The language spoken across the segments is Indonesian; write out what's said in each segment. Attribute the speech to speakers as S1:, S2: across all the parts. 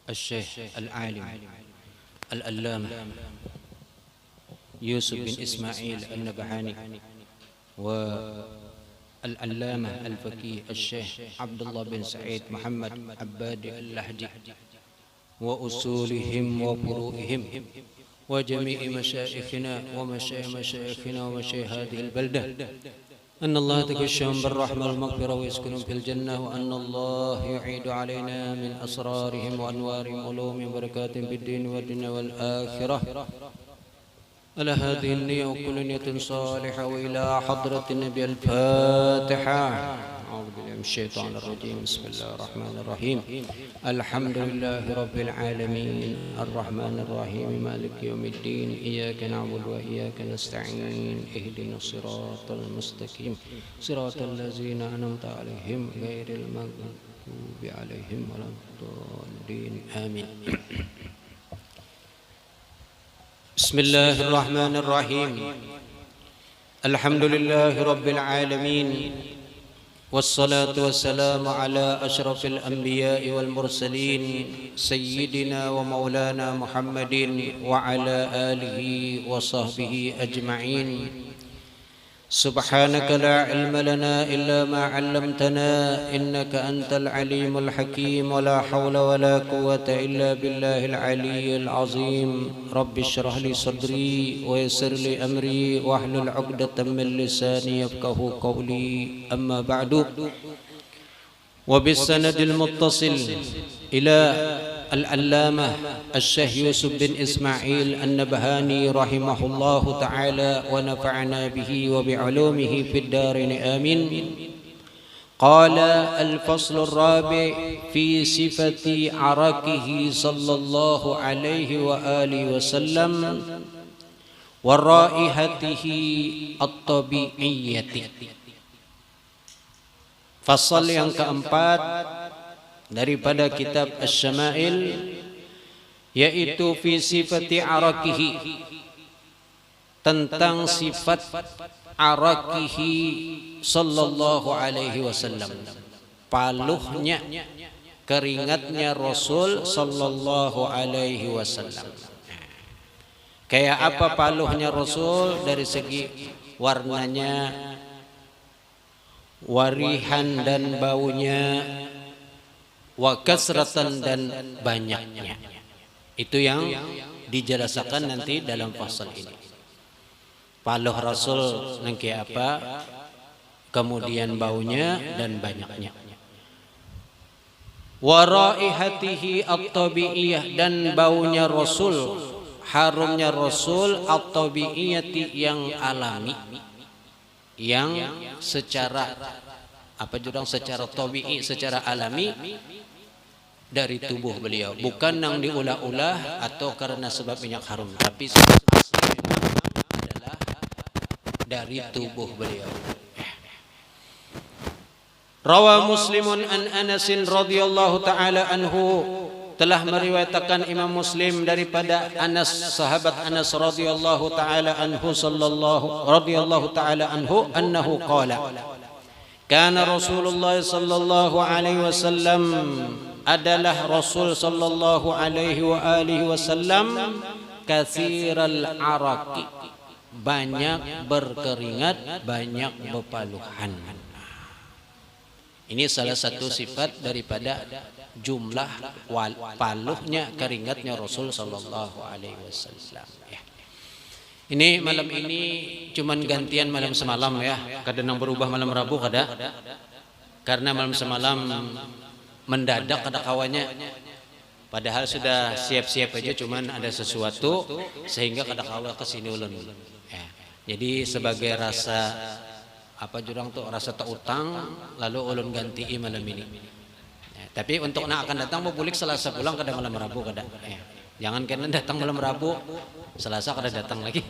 S1: الشيخ العالم العلامة يوسف بن إسماعيل النبهاني والعلامة الفقيه الشيخ عبد الله بن سعيد محمد عباد اللهدي وأصولهم وفروعهم وجميع مشايخنا ومشايخنا ومشايخ هذه البلدة أن الله تغشاهم بالرحمة والمغفرة ويسكنهم في الجنة وأن الله يعيد علينا من أسرارهم وأنوارهم علومهم وبركاتهم في الدين والدنيا والآخرة على هذه النية وكل نية صالحة وإلى حضرة النبي الفاتحة. أعوذ بالله من الشيطان الرجيم. بسم الله الرحمن الرحيم. الحمد لله رب العالمين الرحمن الرحيم مالك يوم الدين إياك نعبد وإياك نستعين اهدنا الصراط المستقيم صراط الذين أنعمت عليهم غير المغضوب عليهم ولا الضالين آمين. بسم الله الرحمن الرحيم. الحمد لله رب العالمين والصلاة والسلام على أشرف الأنبياء والمرسلين سيدنا ومولانا محمد وعلى آله وصحبه أجمعين. سبحانك لا علم لنا إلا ما علمتنا إنك أنت العليم الحكيم ولا حول ولا قوة إلا بالله العلي العظيم. رب اشرح لي صدري ويسر لي أمري واحلل عقدة من لساني يفقه قولي. أما بعد وبالسند المتصل إلى العلامة الشيخ يوسف بن إسماعيل النبهاني رحمه الله تعالى ونفعنا به وبعلومه في الدارين آمين. قال الفصل الرابع في صفة عرقه صلى الله عليه وآله وسلم ورائحته الطبيعية. Fasal yang keempat daripada kitab Asy-Syama'il yaitu fi sifati arakihi, tentang sifat arakihi sallallahu alaihi wasallam, paluhnya, keringatnya Rasul sallallahu alaihi wasallam. Kayak apa paluhnya Rasul? Dari segi warnanya, warihan dan baunya, wa kasratan dan banyaknya. Itu yang dijelaskan nanti dalam fasal ini. Paluh Rasul nangke apa, kemudian baunya dan banyaknya. Wa raihatihi at-tabi'iyah, dan baunya Rasul, harumnya Rasul at-tabi'iyati, yang alami, yang secara secara tabi'i, secara alami dari tubuh beliau, bukan yang diulah-ulah atau karena sebab minyak harum, tapi sebab asli adalah dari tubuh beliau. Rawa Muslimun an Anas radhiyallahu taala anhu, telah meriwayatkan Imam Muslim daripada Anas, sahabat Anas radhiyallahu taala anhu radhiyallahu taala anhu, annahu qala kana Rasulullah sallallahu alaihi wasallam, adalah Rasul sallallahu alaihi wa alihi wasallam, katsiral araqi, banyak berkeringat, banyak bepaluhan. Ini salah satu sifat daripada jumlah paluhnya, keringatnya Rasul sallallahu alaihi wasallam. Ini malam ini cuman gantian malam semalam ya. Kadang berubah malam Rabu kada. Karena malam semalam mendadak ada kawannya. Padahal sudah siap-siap aja, cuman ada sesuatu sehingga kada kawa ke sini ulun. Ya. Jadi sebagai rasa jurang tuh, rasa terutang, lalu ulun ganti malam ini. Ya, tapi untuk nak akan datang mau bulik Selasa pulang kada malam Rabu kada. Ya. Jangan kena datang malam Rabu, Selasa kada datang lagi.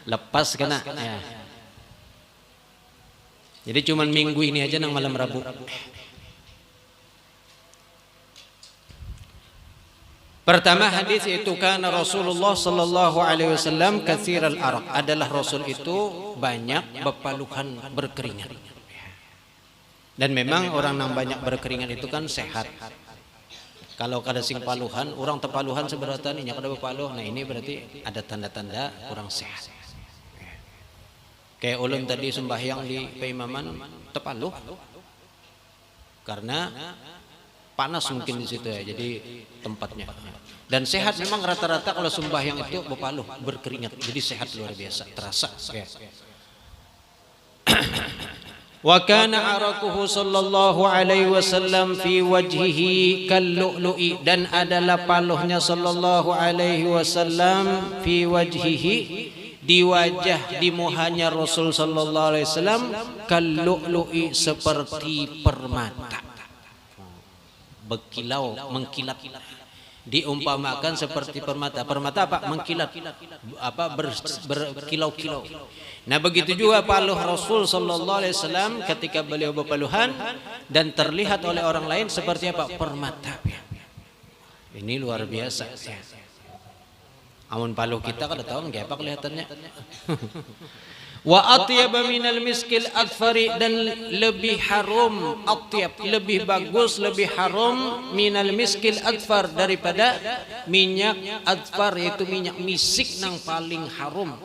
S1: Lepas kena. Ya. Jadi cuman minggu ini aja nang malam Rabu. Pertama hadis itu, karena Rasulullah sallallahu alaihi wasallam katsiral araq, adalah Rasul itu banyak bepaluhan, berkeringat. Dan memang orang yang banyak berkeringat itu kan sehat. Kalau kada sing paluhan, orang tepaluhan seberatan nya kada bepaluh. Nah ini berarti ada tanda-tanda kurang sehat. Kayak ulun tadi sembahyang di peimaman tepaluh karena panas mungkin di situ ya, jadi tempatnya. Dan sehat memang rata-rata kalau sembahyang itu bepaluh, berkeringat, jadi sehat luar biasa, terasa. Ya. Wa kana araquhu sallallahu alaihi wasallam fi wajhihi kallu'lu'i, dan adalah paluhnya sallallahu alaihi wasallam fi wajhihi, di wajah di muhanya Rasul sallallahu alaihi wasallam kallu'lu'i, seperti permata, berkilau, mengkilat, diumpamakan seperti permata. Permata apa? Mengkilat, apa? Berkilau-kilau. Nah begitu juga paluh Rasul sallallahu alaihi wasallam ketika beliau berpaluhan dan terlihat oleh orang lain seperti apa? Permata. Ini luar biasa. Amun paluh kita kada tahu nggak apa kelihatannya. Wa atyaba minal miskil adfari, dan lebih harum, atyab lebih bagus, lebih harum minal miskil adfar, daripada minyak adfar, yaitu minyak misik nang paling harum.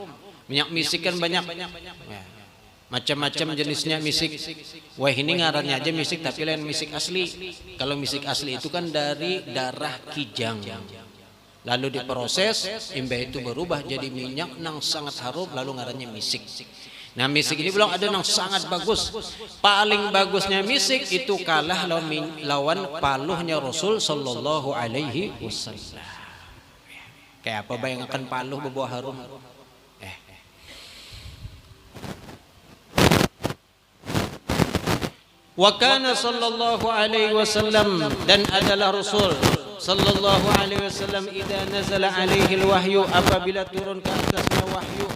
S1: Minyak misik kan banyak ya, macam-macam jenisnya misik. Wah ini ngarannya aja misik tapi lain misik asli. Kalau misik asli itu kan dari darah kijang, lalu diproses, imbah itu berubah jadi minyak nang sangat harum, lalu ngarannya misik. Nah misik ini belum ada nang sangat bagus. Paling bagusnya misik itu kalah lawan paluhnya Rasul sallallahu alaihi wasallam. Kayak apa bayangkan paluh berbuah harum. Wa kana sallallahu alaihi wasallam, dan adalah Rasul sallallahu alaihi wasallam idza nazala alaihi alwahyu, apabila turun ke atasnya wahyu,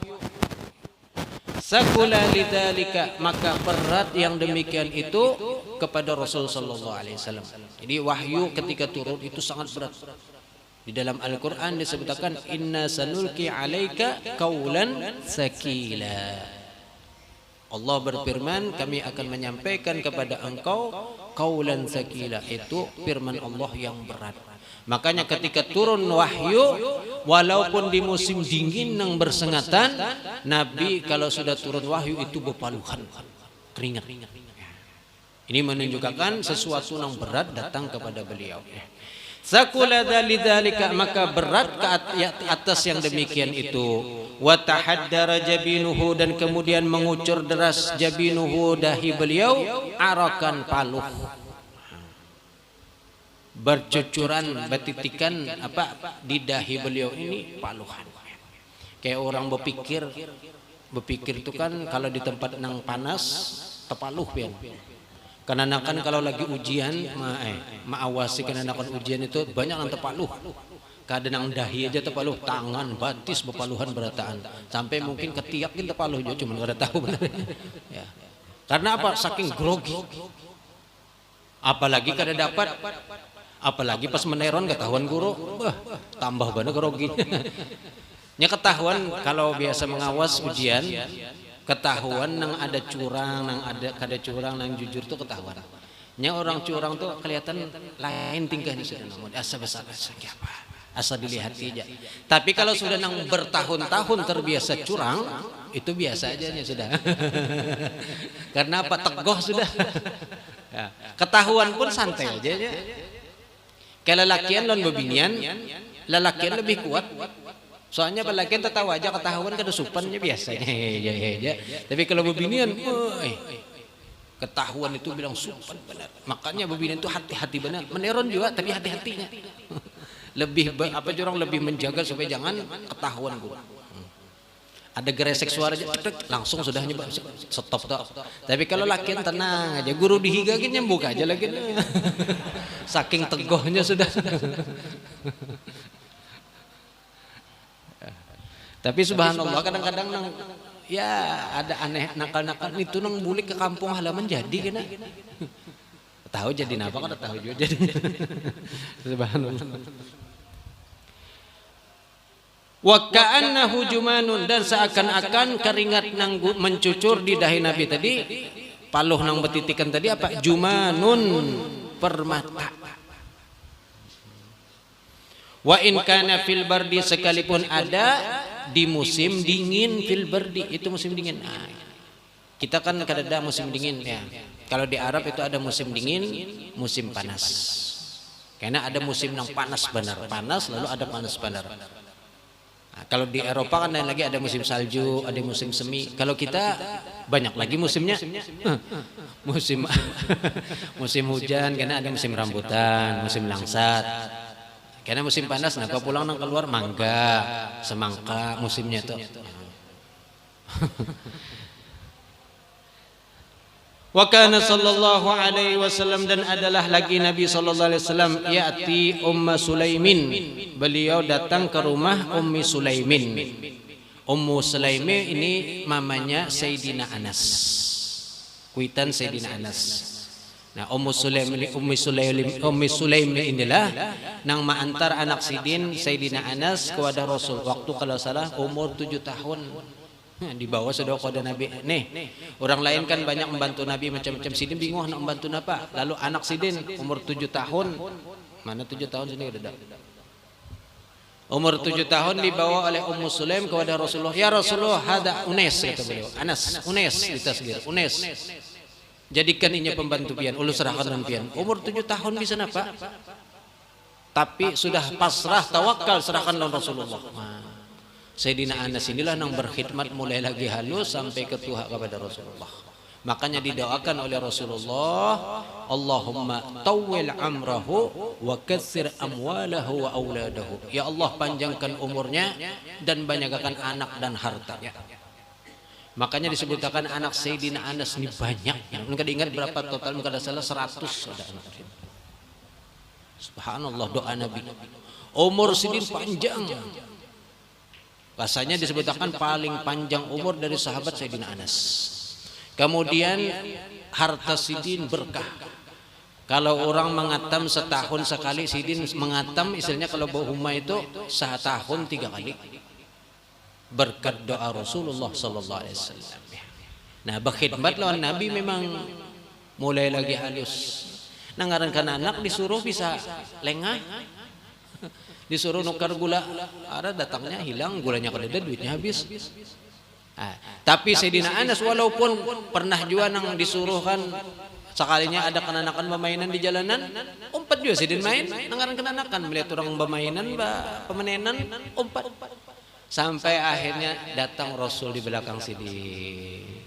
S1: sakula lidzalika, maka berat yang demikian itu kepada Rasul sallallahu alaihi wasallam. Jadi wahyu ketika turun itu sangat berat. Di dalam Al-Qur'an disebutkan inna sanulqi alaika qaulan sakila. Allah berfirman, kami akan menyampaikan kepada engkau qaulan sakila, itu firman Allah yang berat. Makanya ketika turun wahyu, walaupun di musim dingin yang bersengatan, Nabi kalau sudah turun wahyu itu berpaluhan, keringat. Ini menunjukkan sesuatu yang berat datang kepada beliau. Sakula dzalika, maka berat ke atas yang demikian itu. Wa tahaddara jabinuhu, dan kemudian mengucur deras jabinuhu, dahi beliau, arakan paluh, bercucuran, betitikan apa di dahi beliau ini paluhan. Kayak orang berpikir itu kan kalau di tempat nang panas tepaluh pian. Karena kan kalau lagi ujian, ma'awasi kenanakan ujian itu banyak yang tepaluh. Kadang dahi aja tepaluh, tangan, batis bepaluhan berataan. Sampai mungkin ketiakin tepaluh juga, cuma nggak tahu benar. Ya. Karena apa? Saking grogi. Apalagi kada dapat, apalagi pas meneron ketahuan guru, tambah banget grogi. Nya ketahuan kalau biasa mengawas ujian, ketahuan nang ada curang, nang ada kada curang, nang jujur tuh ketahuan. Nya orang curang tuh kelihatan lain tingkahnya sudah, namun asa besar siapa, asa dilihati aja. Tapi kalau sudah nang bertahun-tahun terbiasa curang, itu biasa aja nya sudah. Karena apa? Tegoh sudah. Ya. Ketahuan pun santai aja. Kalau lelakian lawan bebinian, lelakian lebih kuat. Soalnya balakian tertawa aja ketahuan kada supannya biasanya. Tapi kalau bebinian, ketahuan itu bilang supan benar. Makanya bebinian itu hati-hati benar. Meneron juga tapi hati-hatinya. Lebih curang lebih menjaga supaya jangan ketahuan guru. Ada geresek suara aja langsung sudah nyoba stop. Tapi kalau lakian tenang aja, guru dihigagin nyembuk aja lagi. Saking tegohnya sudah. Tapi subhanallah kadang-kadang ya ada aneh nakal-nakal itu nang bulik ke kampung halaman jadi kena. Tahu jadi napa kada tahu juga jadi. Subhanallah. Wa ka'annahu jumanun, dan seakan-akan keringat nang mencucur di dahi Nabi tadi, paluh nang betitikan tadi apa? Jumanun, permata. Wa in kana fil bardi, sekalipun ada di musim dingin, fil bardi itu musim dingin. Nah, kita kan kadada musim dingin ya. Kalau di Arab itu ada musim dingin, musim panas. Karena ada musim yang panas benar, panas lalu ada panas benar. Nah, kalau di Eropa kan lagi ada musim salju, ada musim semi. Kalau kita banyak lagi musimnya. Musim musim hujan, karena ada musim rambutan, musim langsat. Karena musim panas, nah kalau pulang nang keluar mangga, semangka musimnya tuh. Wa kana sallallahu alaihi wasallam, dan adalah lagi Nabi sallallahu alaihi wasallam ya'ti Ummu Sulaimin, beliau datang ke rumah Ummi Sulaimin. Ummu Sulaimin ini mamanya Sayyidina Anas, kuitan Sayyidina Anas. Nah, Ummu Sulaimin inilah nang maantar anak sidin Sayyidina Anas kepada Rasul waktu kalau salah umur 7 tahun. Dibawa sudah kepada Nabi. Nih, orang lain kan banyak membantu Nabi macam-macam, sidin bingung nak membantu apa. Lalu anak sidin umur 7 tahun. Mana 7 tahun sini udah. Umur 7 tahun dibawa oleh Ummu Sulaim kepada Rasulullah. Ya Rasulullah, hada Unes, kata beliau. Anas, Unes ditasghir, Unes. Jadikan inya pembantu pian, ulu serahkan dan pian. Umur 7 tahun bisa napa? Tapi sudah pasrah tawakal serahkan lawan Rasulullah. Nah, Sayyidina Anas inilah yang berkhidmat mulai lagi halus sampai ketuha kepada Rasulullah. Makanya didoakan oleh Rasulullah, Allahumma tawwil amrahu wa katsir amwalahu wa auladahu. Ya Allah, panjangkan umurnya dan banyakkan anak dan hartanya. Makanya disebutkan anak Sayyidina Anas ini banyak. Mungkin ingat berapa total, mungkin ada salah 100 ada anak. Subhanallah, doa Nabi. Umur sidin panjang. Rasanya disebutkan paling panjang umur dari sahabat Sayyidina Anas. Kemudian harta sidin berkah. Kalau orang mengatam setahun sekali, sidin mengatam istilahnya kalau bahuma itu setahun 3 kali. Berkat doa Rasulullah sallallahu alaihi wasallam. Nah, berkhidmat lawan Nabi memang mulai lagi halus. Nah, ngarankan anak disuruh bisa lengah. Disuruh nukar gula, ada datangnya hilang, gulanya kada ada, duitnya habis. Nah, tapi Sayyidina Anas walaupun pernah juga nang disuruh kan sekalinya ada kenanakan permainan di jalanan, umpat juga sidin main, nangaran kenanakan melihat orang permainan, pemenenan, umpat. Sampai akhirnya datang Rasul di belakang sidin.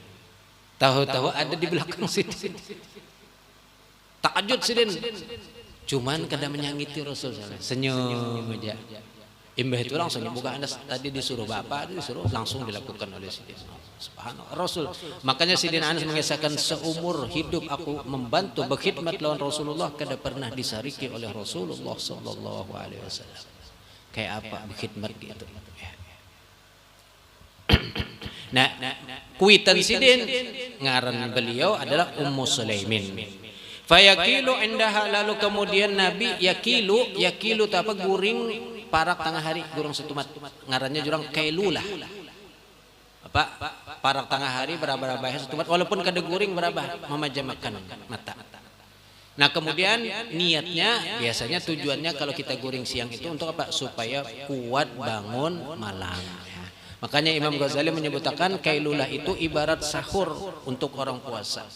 S1: Tahu-tahu ada di belakang sidin. Takjub sidin. Cuman kada menyangiti Rasul, senyum aja. Imbah itu langsung buka Anas, tadi disuruh bapak, disuruh langsung dilakukan oleh sidin. Subhanallah Rasul. Makanya sidin Anas mengisahkan, seumur hidup aku membantu berkhidmat lawan Rasulullah, kada pernah disariki oleh Rasulullah sallallahu alaihi wasallam. Kayak apa berkhidmat gitu. Nah, kuitan sidin ngaran beliau adalah Ummu Sulaimin. Fayakilu indaha, lalu kemudian Nabi yakilu apa guring parak tengah hari, gurung setumat, ngarannya jurang kailulah. Apa parak tengah hari berapa setumat, walaupun kada guring berapa memajamkan mata. Nah, kemudian niatnya biasanya tujuannya kalau kita guring siang itu untuk apa? Supaya kuat bangun malam. Makanya Imam Ghazali menyebutkan kailulah itu ibarat sahur untuk orang puasa.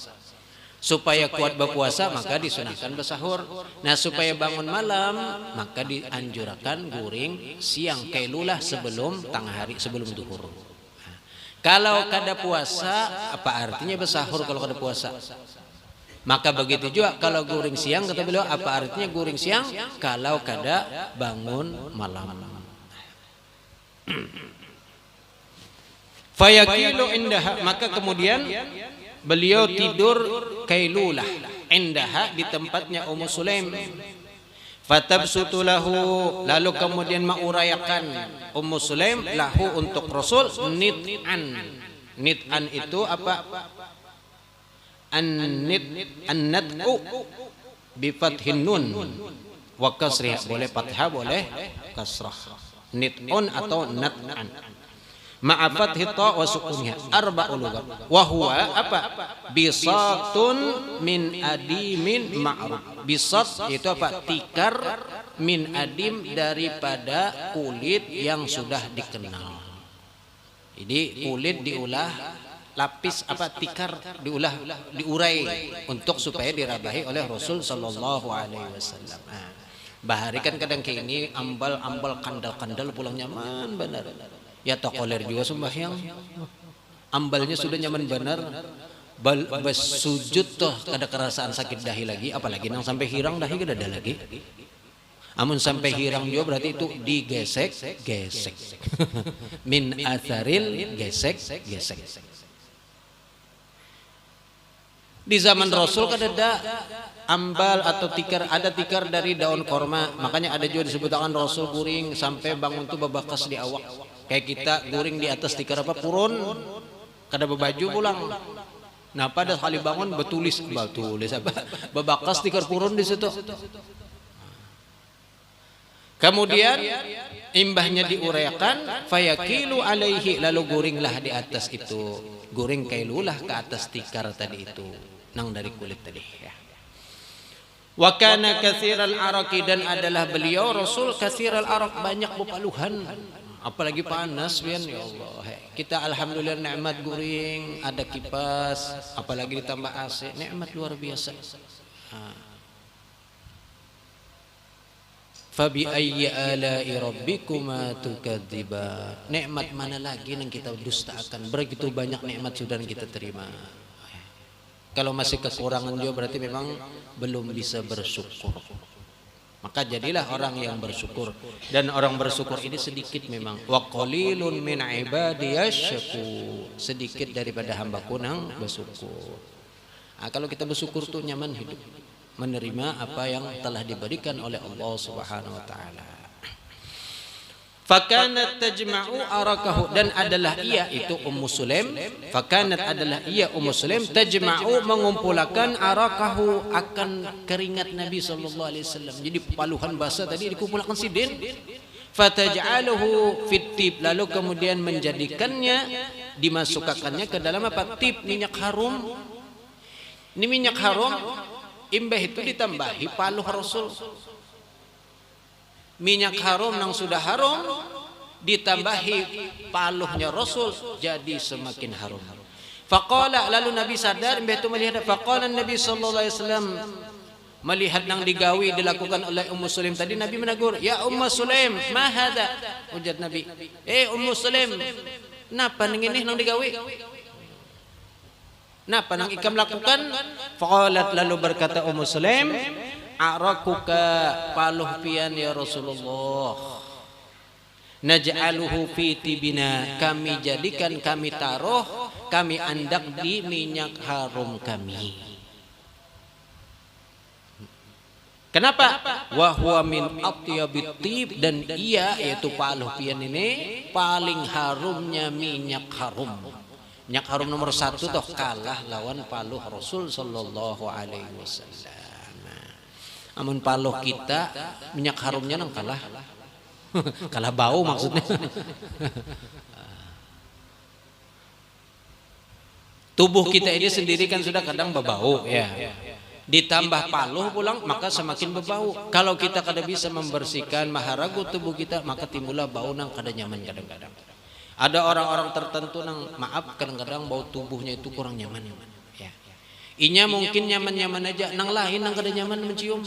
S1: Supaya kuat berpuasa maka disunahkan bersahur. Nah, supaya bangun malam maka dianjurkan guring siang, kailulah sebelum tengah hari, sebelum duhur. Kalau kada puasa, apa artinya bersahur kalau kada puasa? Maka begitu juga kalau guring siang, kata beliau, apa artinya guring siang kalau kada bangun malam. Fayakilu indaha, maka kemudian beliau tidur kailulah indaha di tempatnya Ummu Sulaim. Fatabsutu lahu, lalu kemudian mengurayakan Ummu Sulaim lahu untuk Rasul nit'an. Nit'an itu apa? An-nat'u bi fathin nun wa kasrih, boleh fathah boleh kasrah. Nit'un atau nat'an. Ma'afat hita wa sukunnya arba'ul lughat wa huwa apa? Bisatun min adimin ma'ruf. Bisat itu apa? Tikar min adim daripada kulit yang sudah dikenal. Jadi kulit diulah, lapis tikar diulah, diurai untuk supaya dirabahi oleh Rasul sallallahu alaihi wasallam. Bahari kan kadang kayak ini ambal kandal pulang nyaman benar. Ya tokoler juga sembahyang. Ambalnya sudah nyaman benar. Sujud toh kada kerasaan sakit dahi lagi, apalagi nang sampai hirang dahi kada ada lagi. Amun sampai hirang juga berarti itu digesek. Min atharil gesek. Di zaman Rasul kada ada ambal atau tikar, ada tikar dari daun korma. Makanya ada juga disebutkan Rasul guring sampai bangun tuh bebakas di awak. Kayak kita guring di atas tikar purun, kada bebaju pulang. Nah pada kali bangun betulis bebakas tikar purun di situ. Kemudian imbahnya diuraikan, fayakilu alaihi, lalu guringlah di atas itu, guring kailulah ke atas tikar tadi itu, nang dari kulit tadi. Ya. Wa kana katsiral araqi, dan adalah beliau Rasul katsiral araq, banyak bepaluhan, apalagi panas ya Allah. Kita alhamdulillah nikmat guring, ada kipas, apalagi ditambah AC, nikmat luar biasa. Fabi ayyi ala'i rabbikuma tukadziban. Nikmat mana lagi yang kita dustakan? Begitu banyak nikmat sudah kita terima. Kalau masih kekurangan juga berarti memang belum bisa bersyukur. Maka jadilah orang yang bersyukur, dan orang bersyukur ini sedikit memang. Wa qalilun min ibadiyasy syakur, sedikit daripada hambaku nang bersyukur. Kalau kita bersyukur tuh nyaman hidup, menerima apa yang telah diberikan oleh Allah Subhanahu wa taala. Fakanat tajma'u arakahu, dan adalah ia itu Ummu Sulaim, fakanat adalah ia Ummu Sulaim tajma'u mengumpulkan arakahu akan keringat Nabi sallallahu alaihi wasallam. Jadi paluhan basah tadi dikumpulkan sidin, fataj'aluhu fit tib, lalu kemudian menjadikannya, dimasukkannya ke dalam apa? Tib, minyak harum. Ini minyak harum imbah itu ditambahi paluh Rasul. Minyak harum nang sudah harum ditambahi paluhnya Rasul, jadi semakin harum. Faqala, lalu Nabi sadar imbah itu melihat, faqala Nabi sallallahu alaihi wasallam, melihat nang digawi dilakukan oleh Ummu Sulaim tadi, Nabi menegur, ya Ummu Sulaim, ma hada? Ujar Nabi, Ummu Sulaim, napa nang ini nang digawi? Napa nang ikam lakukan? Faqalat, lalu berkata Ummu Sulaim, arakuka, paluh pian ya Rasulullah, naj'aluhu fi tibina, kami jadikan, kami taruh, kami andak di minyak harum kami. Kenapa? Wa huwa min atyabit tib, dan ia yaitu paluh pian ini paling harumnya minyak harum. Minyak harum nomor 1 toh kalah lawan paluh Rasul sallallahu alaihi wasallam. Amun paluh kita minyak harumnya nang kalah. Kalah bau maksudnya. Tubuh kita ini sendiri kan sudah kadang berbau ya. Ditambah paluh pulang maka semakin berbau. Kalau kita kada bisa membersihkan maharagu tubuh kita, maka timbullah bau nang kada nyaman kadang-kadang. Ada orang-orang tertentu nang maaf kadang-kadang bau tubuhnya itu kurang nyaman. Ya. Inya mungkin nyaman-nyaman aja, nang lain nang kada nyaman mencium.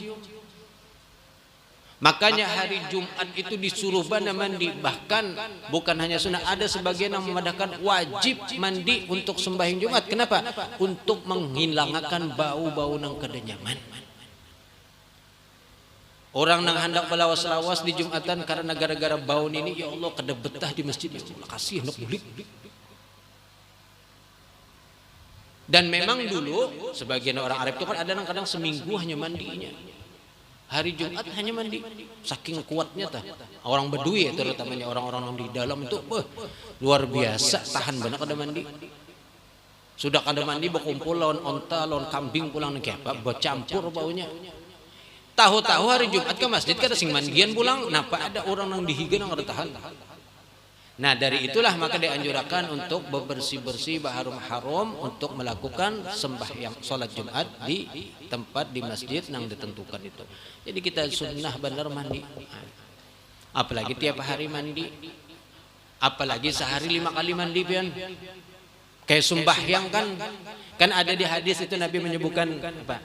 S1: Makanya hari Jumat itu disuruh mandi, bahkan bukan hanya sunnah, ada sebagian yang memandangkan wajib mandi untuk sembahyang Jumat. Kenapa? Untuk menghilangkan bau-bau nang kada nyaman. Orang nang hendak belawas-lawas di Jumatan karena gara-gara bau ini, ya Allah kada betah di masjid, ya Allah kasih hendak bulik. Dan memang dulu sebagian orang Arab itu kan ada yang kadang seminggu hanya mandinya. Hari Jumat hanya mandi, saking kuatnya tah. Orang Bedui terutamanya orang-orang yang di dalam itu luar biasa tahan benar kada mandi. Sudah kada mandi berkumpul lawan onta, lawan kambing pulang nih apa bercampur baunya. Tahu-tahu hari Jumat ke masjid kada sing mandian pulang, napa ada orang nang dihiga nang kada tahan. Nah dari itulah maka dianjurkan untuk bebersih-bersih harum untuk melakukan sembahyang sholat Jumat di tempat di masjid yang ditentukan itu. Jadi kita sunnah benar mandi. Apalagi tiap hari mandi. Apalagi sehari 5 kali mandi pian. Kayak sembahyang kan ada di hadis itu Nabi menyebutkan apa?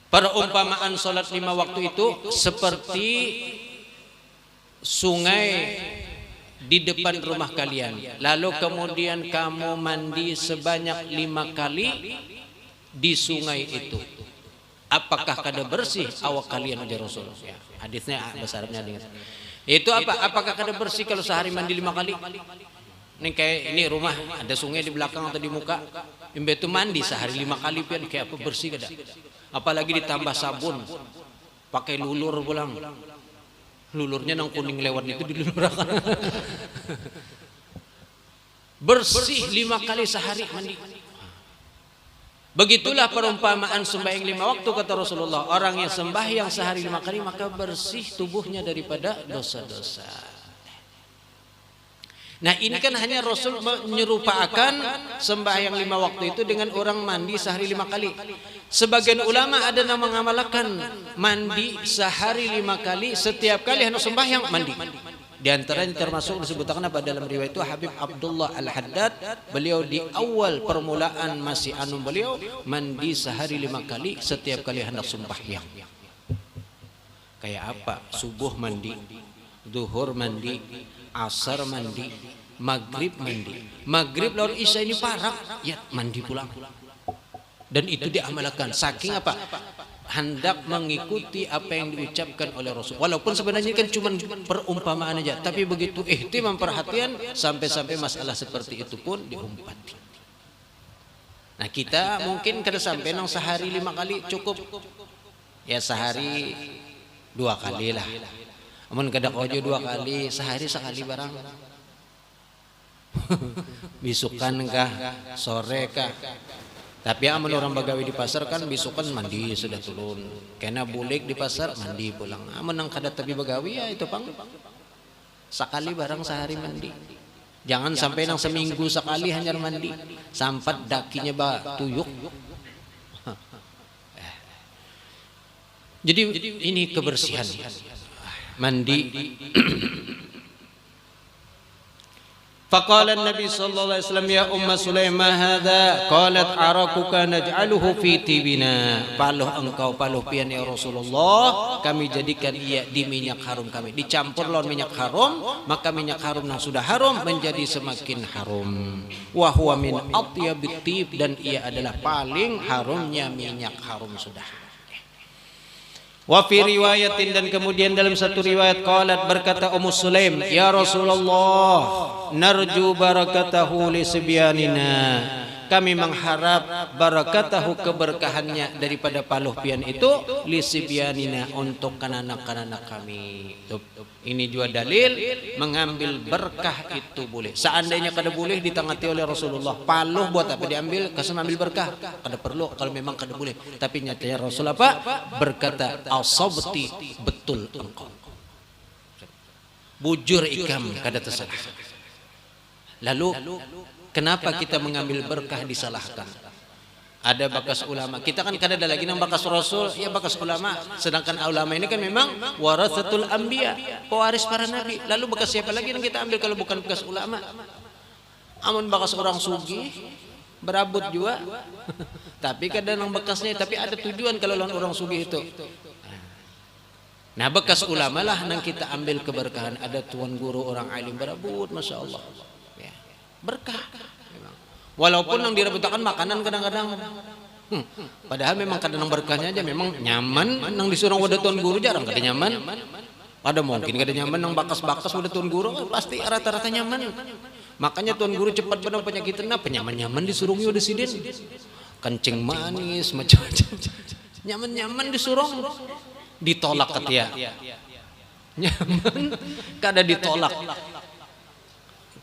S1: Perumpamaan sholat 5 waktu itu seperti sungai di depan rumah kalian. Lalu kemudian kamu mandi sebanyak 5 kali di sungai itu. Apakah kada bersih awak kalian, ujar Rasul? Ya, hadisnya bahasa Arabnya dengar. Itu apa? Apakah kada bersih kalau sehari mandi 5 kali? Ini kayak ini rumah ada sungai di belakang atau di muka. Imbe itu mandi sehari 5 kali pian kayak apa bersih kada? Apalagi ditambah sabun, pakai lulur pulang. Lulurnya nang kuning lewat itu dilulurkan. Bersih 5 kali sehari mandi. Begitulah perumpamaan sembahyang 5 waktu kata Rasulullah. Orang yang sembahyang sehari 5 kali maka bersih tubuhnya daripada dosa-dosa. Nah ini kan hanya Rasul menyerupakan sembahyang 5 waktu itu dengan orang mandi sehari 5 kali. Sebagian ulama ada yang mengamalkan mandi sehari 5 kali, setiap kali hendak sembahyang mandi. Di antaranya termasuk disebutkan apa dalam riwayat itu Habib Abdullah Al-Haddad, beliau di awal permulaan masih beliau mandi sehari 5 kali, setiap kali hendak sembahyang. Kayak apa? Subuh mandi, zuhur mandi, asar mandi, maghrib mandi. Maghrib lawan isya ini parah, ya mandi pulang. Dan itu diamalkan. Saking apa? Hendak mengikuti apa yang diucapkan oleh Rasul. Walaupun sebenarnya kan cuma perumpamaan aja, tapi begitu ihtimam perhatian sampai-sampai masalah seperti itu pun diumpati. Nah kita mungkin kada sampai nang sehari 5 kali cukup. Ya sehari 2 kali lah. Amun kada kojo 2 kali, sehari sekali barang. Bisukan kah, sore kah. Tapi amun orang bagawi di pasar kan bisukan mandi sudah turun. Kena bulik di pasar mandi pulang. Amun nang kada tapi bagawi ya itu pang sekali barang sehari mandi. Jangan sampai nang seminggu sekali hanya mandi. Sampat dakinya tuyuk. Jadi ini kebersihan. Mandi. Faqala Nabi sallallahu alaihi wasallam ya Umma Sulaim ma hadza qalat arakuka naj'aluhu fi tibina. Paluh engkau paluh pian ya Rasulullah, kami jadikan ia di minyak harum kami. Dicampur lawan minyak harum, maka minyak harum yang sudah harum menjadi semakin harum. Wa huwa min atyabit tib, dan ia adalah paling harumnya minyak harum sudah. Wa fi riwayatin, dan kemudian dalam satu riwayat qalat berkata Ummu Sulaim, ya Rasulullah, narju barakatahu li sibyanina. Kami mengharap barakatahu, keberkahannya daripada paluh pian itu li sibyanina, untuk kanak-kanak kami. Ini juga dalil mengambil berkah itu boleh. Seandainya kada boleh ditangati oleh Rasulullah, paluh buat apa diambil? Kasih ambil berkah. Kada perlu kalau memang kada boleh. Tapi nyatanya Rasul apa? Berkata asabti, betul engkau. Bujur ikam kada tersalah. Lalu kenapa kita mengambil berkah disalahkan? Ada bakas ulama. Kita kan kada ada lagi nang bakas Rasul, ya bakas ulama. Sedangkan ulama ini kan memang waratsatul anbiya, pewaris para nabi. Lalu bakas siapa lagi yang kita ambil kalau bukan bakas ulama? Amun bakas orang sugih berabut juga. Tapi kadang nang bekasnya, tapi ada tujuan kalau orang sugih itu. Nah bekas ulama lah nang kita ambil keberkahan. Ada tuan guru orang alim berabut, masya Allah. Ya, berkah. Walaupun yang direbutakan makanan kadang-kadang, padahal memang kadang berkahnya aja memang nyaman. Nang disuruh wadah tuan guru jarang kada nyaman. Ada mungkin kada nyaman nang bakas-bakas wadah tuan guru, pasti rata-rata nyaman. Makanya tuan guru cepat benar penyakit penyaman-nyaman disuruh wadah sidin. Kencing manis macam-macam. Nyaman-nyaman disuruh, ditolak ketia. Nyaman kada ditolak.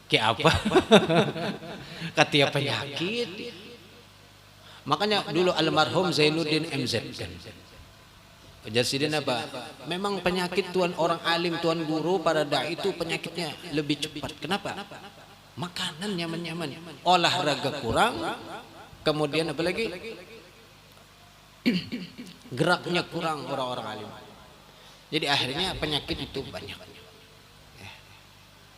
S1: Kayak apa? Katia penyakit. Makanya dulu almarhum Zainuddin MZ kan, Ujar Sidin apa? Memang penyakit tuan orang alim, tuan guru, para dai itu penyakitnya lebih cepat. Kenapa? Makanan nyaman-nyaman, olahraga kurang, kemudian apa lagi? Geraknya kurang orang-orang alim. Jadi akhirnya penyakit itu banyak.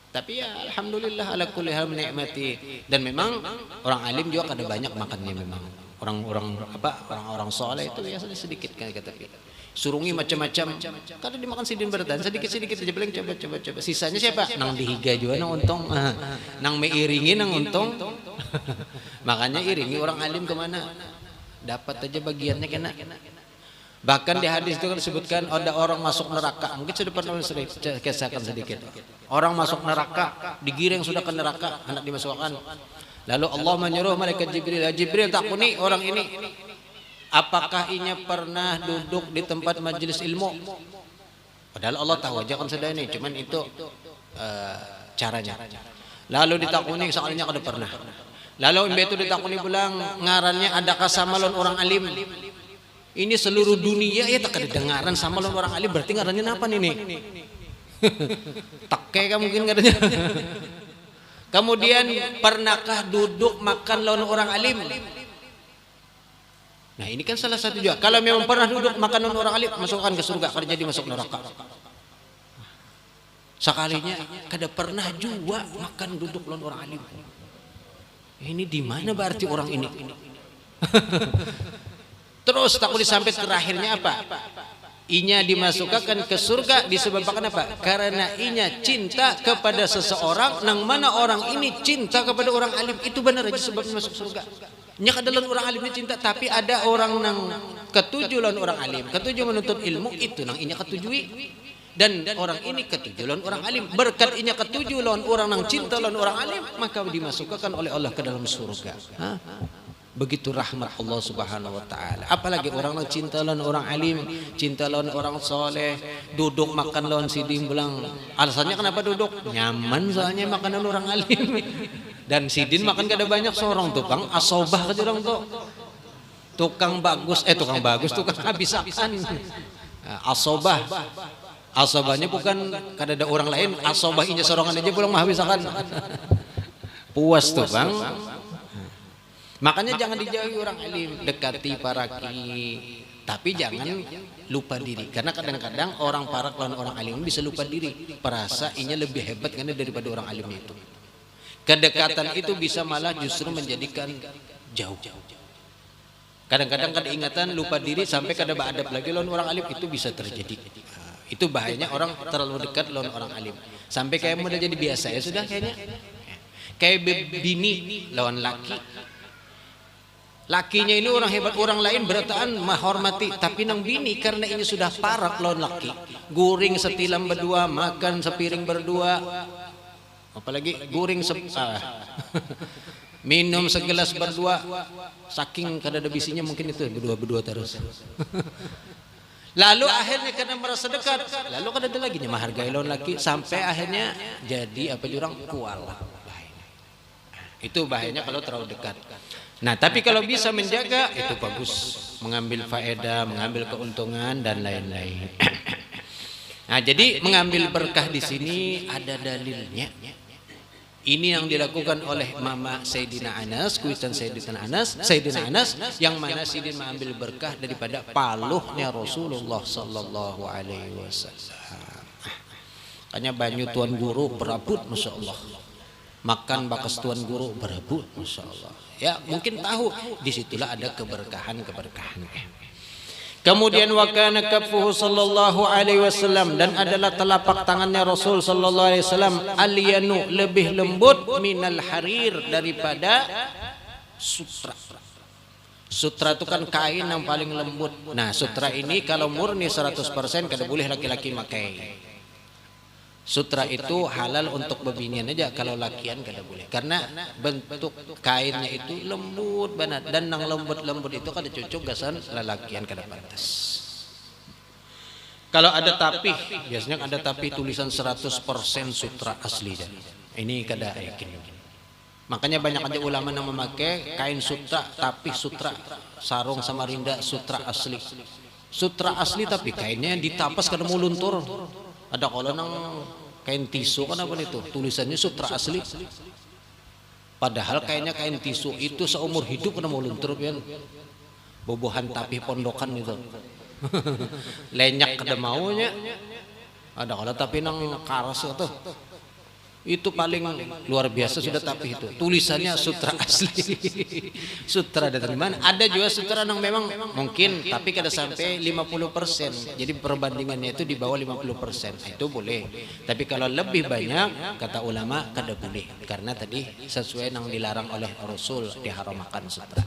S1: Tapi ya alhamdulillah ala kulli hal menikmati. Dan memang orang alim juga ada banyak makannya memang. Orang-orang soleh itu ya sedikit kan kata kita. Surungi macam-macam. Kadang dimakan Sidin bertahan sedikit-sedikit aja paling coba. Sisanya siapa? Nang dihiga juga nang untung. Nang meiringi nang untung. Makanya iringi orang alim kemana? Dapat aja bagiannya kena. Bahkan di hadis itu kan disebutkan ada orang masuk neraka. Mungkin sudah pernah saya kisahkan sedikit. Orang masuk neraka, digiring sudah ke neraka, hendak dimasukkan. Lalu Allah menyuruh malaikat Jibril, Jibril takuni orang ini. Apakah inya pernah duduk di tempat majelis ilmu? Padahal Allah tahu aja kan sudah ini, cuman itu caranya. Lalu ditakuni soalnya kada pernah. Lalu itu ditakuni pulang ngarannya adakah sama lon orang alim? Ini seluruh dunia ya tak kedengaran sama lon orang alim, berarti ngarannya apa ini? Takke kan mungkin ngarannya. Kemudian pernahkah duduk makan lawan orang alim? Nah ini kan salah satu juga. Kalau memang pernah duduk makan lawan orang alim, masukkan ke surga, kada jadi masuk neraka. Sekalinya kada pernah juga makan duduk lawan orang alim. Ini di mana berarti orang ini? Terus takut sampai terakhirnya apa? Inya dimasukkan ke surga disebabkan apa? Karena inya cinta kepada seseorang, nang mana orang ini cinta kepada orang alim, itu benar aja sebabnya masuk surga. Nya kadalan orang alimnya cinta, tapi ada orang nang ketujuh lawan orang alim, ketujuh menuntut ilmu, itu nang inya ketujui. Dan orang ini ketujuh lawan orang alim, berkat inya ketujuh lawan orang nang cinta lawan orang alim, maka dimasukkan oleh Allah ke dalam surga. Begitu rahmat Allah Subhanahu wa taala. Apalagi orang yang cinta lawan orang alim, cinta lawan orang soleh, duduk makan lawan Sidin bilang. Alasannya kenapa duduk? Nyaman soalnya makan lawan orang alim. Dan Sidin makan kada banyak seorang tukang asobah ke orang tuh. Tukang bagus, tukang habis akan. Asobah. Asobahnya bukan kada ada orang lain, asobah inya sorongan aja pulang mah habis akan. Puas tuh, Bang. Makanya jangan dijauhi orang alim, dekati para kiai, tapi jangan lupa diri. Karena kadang-kadang orang parak lawan orang alim bisa lupa diri, perasa inya lebih hebat karena daripada orang alim itu. Kedekatan itu bisa malah justru menjadikan jauh. Kadang-kadang kada ingatan lupa diri sampai kada beradab lagi lawan orang alim, itu bisa terjadi. Itu bahayanya orang terlalu dekat lawan orang alim. Sampai kayak mudah jadi biasa ya sudah kayaknya. Kayak bini lawan laki. Lakinya ini orang hebat, orang lain berataan menghormati, tapi nang bini karena ini sudah parak lawan laki, guring setilam berdua, makan sepiring berdua, apalagi guring minum segelas berdua, saking kada ada bisinya mungkin itu berdua terus. Lalu akhirnya karena merasa dekat, lalu kada ada lagi menghargai lawan laki, sampai akhirnya jadi apa jurang kualat. Itu bahayanya kalau terlalu dekat. Nah, tapi kalau bisa menjaga itu bagus, mengambil faedah, mengambil keuntungan dan lain-lain. Nah, jadi mengambil berkah di sini ada dalilnya. Ini yang dilakukan oleh Mama Sayyidina Anas, kuisan Sayyidina Anas, yang mana Sidin mengambil berkah daripada paluhnya Rasulullah sallallahu alaihi wasallam. Makanya banyu tuan guru berabut, masya Allah. Makan bakas tuan guru berebut, masya Allah. Ya mungkin tahu disitulah ada keberkahan. Kemudian wakana kafuhu sallallahu alaihi wasallam, dan adalah telapak tangannya Rasul sallallahu alaihi wasallam alyanu, lebih lembut minal harir, daripada sutra. Sutra itu kan kain yang paling lembut. Nah sutra ini kalau murni 100% kada boleh laki-laki pakai. Sutra itu halal untuk bebinian aja, kalau lakian kada boleh. Karena bentuk kainnya itu lembut banget, dan nang lembut-lembut itu kada cocok gasan lelakian kada pantas. Kalau ada tapih, biasanya ada tapih tulisan 100% sutra asli dan ini kada yakin. Makanya banyak aja ulama yang memakai kain sutra, tapih sutra, sarung Samarinda sutra asli. Sutra asli tapi kainnya yang ditapas karena mau luntur. Ada kalau nang kain tisu kan apa itu tulisannya sutra asli. Padahal kainnya kain tisu itu seumur hidup kena mau luntur pian. Bobohan tapi pondokan itu. Lenyak kada maunya. Ada kalau tapi nang karas itu paling luar biasa sudah tapi itu tulisannya sutra asli. Sutra dari mana? Ada juga sutra yang memang mungkin tapi kada sampai 50%. Jadi perbandingannya itu di bawah 50%. Itu boleh. Tapi kalau lebih banyak kata ulama kada boleh karena tadi sesuai yang dilarang oleh Rasul diharamkan sutra.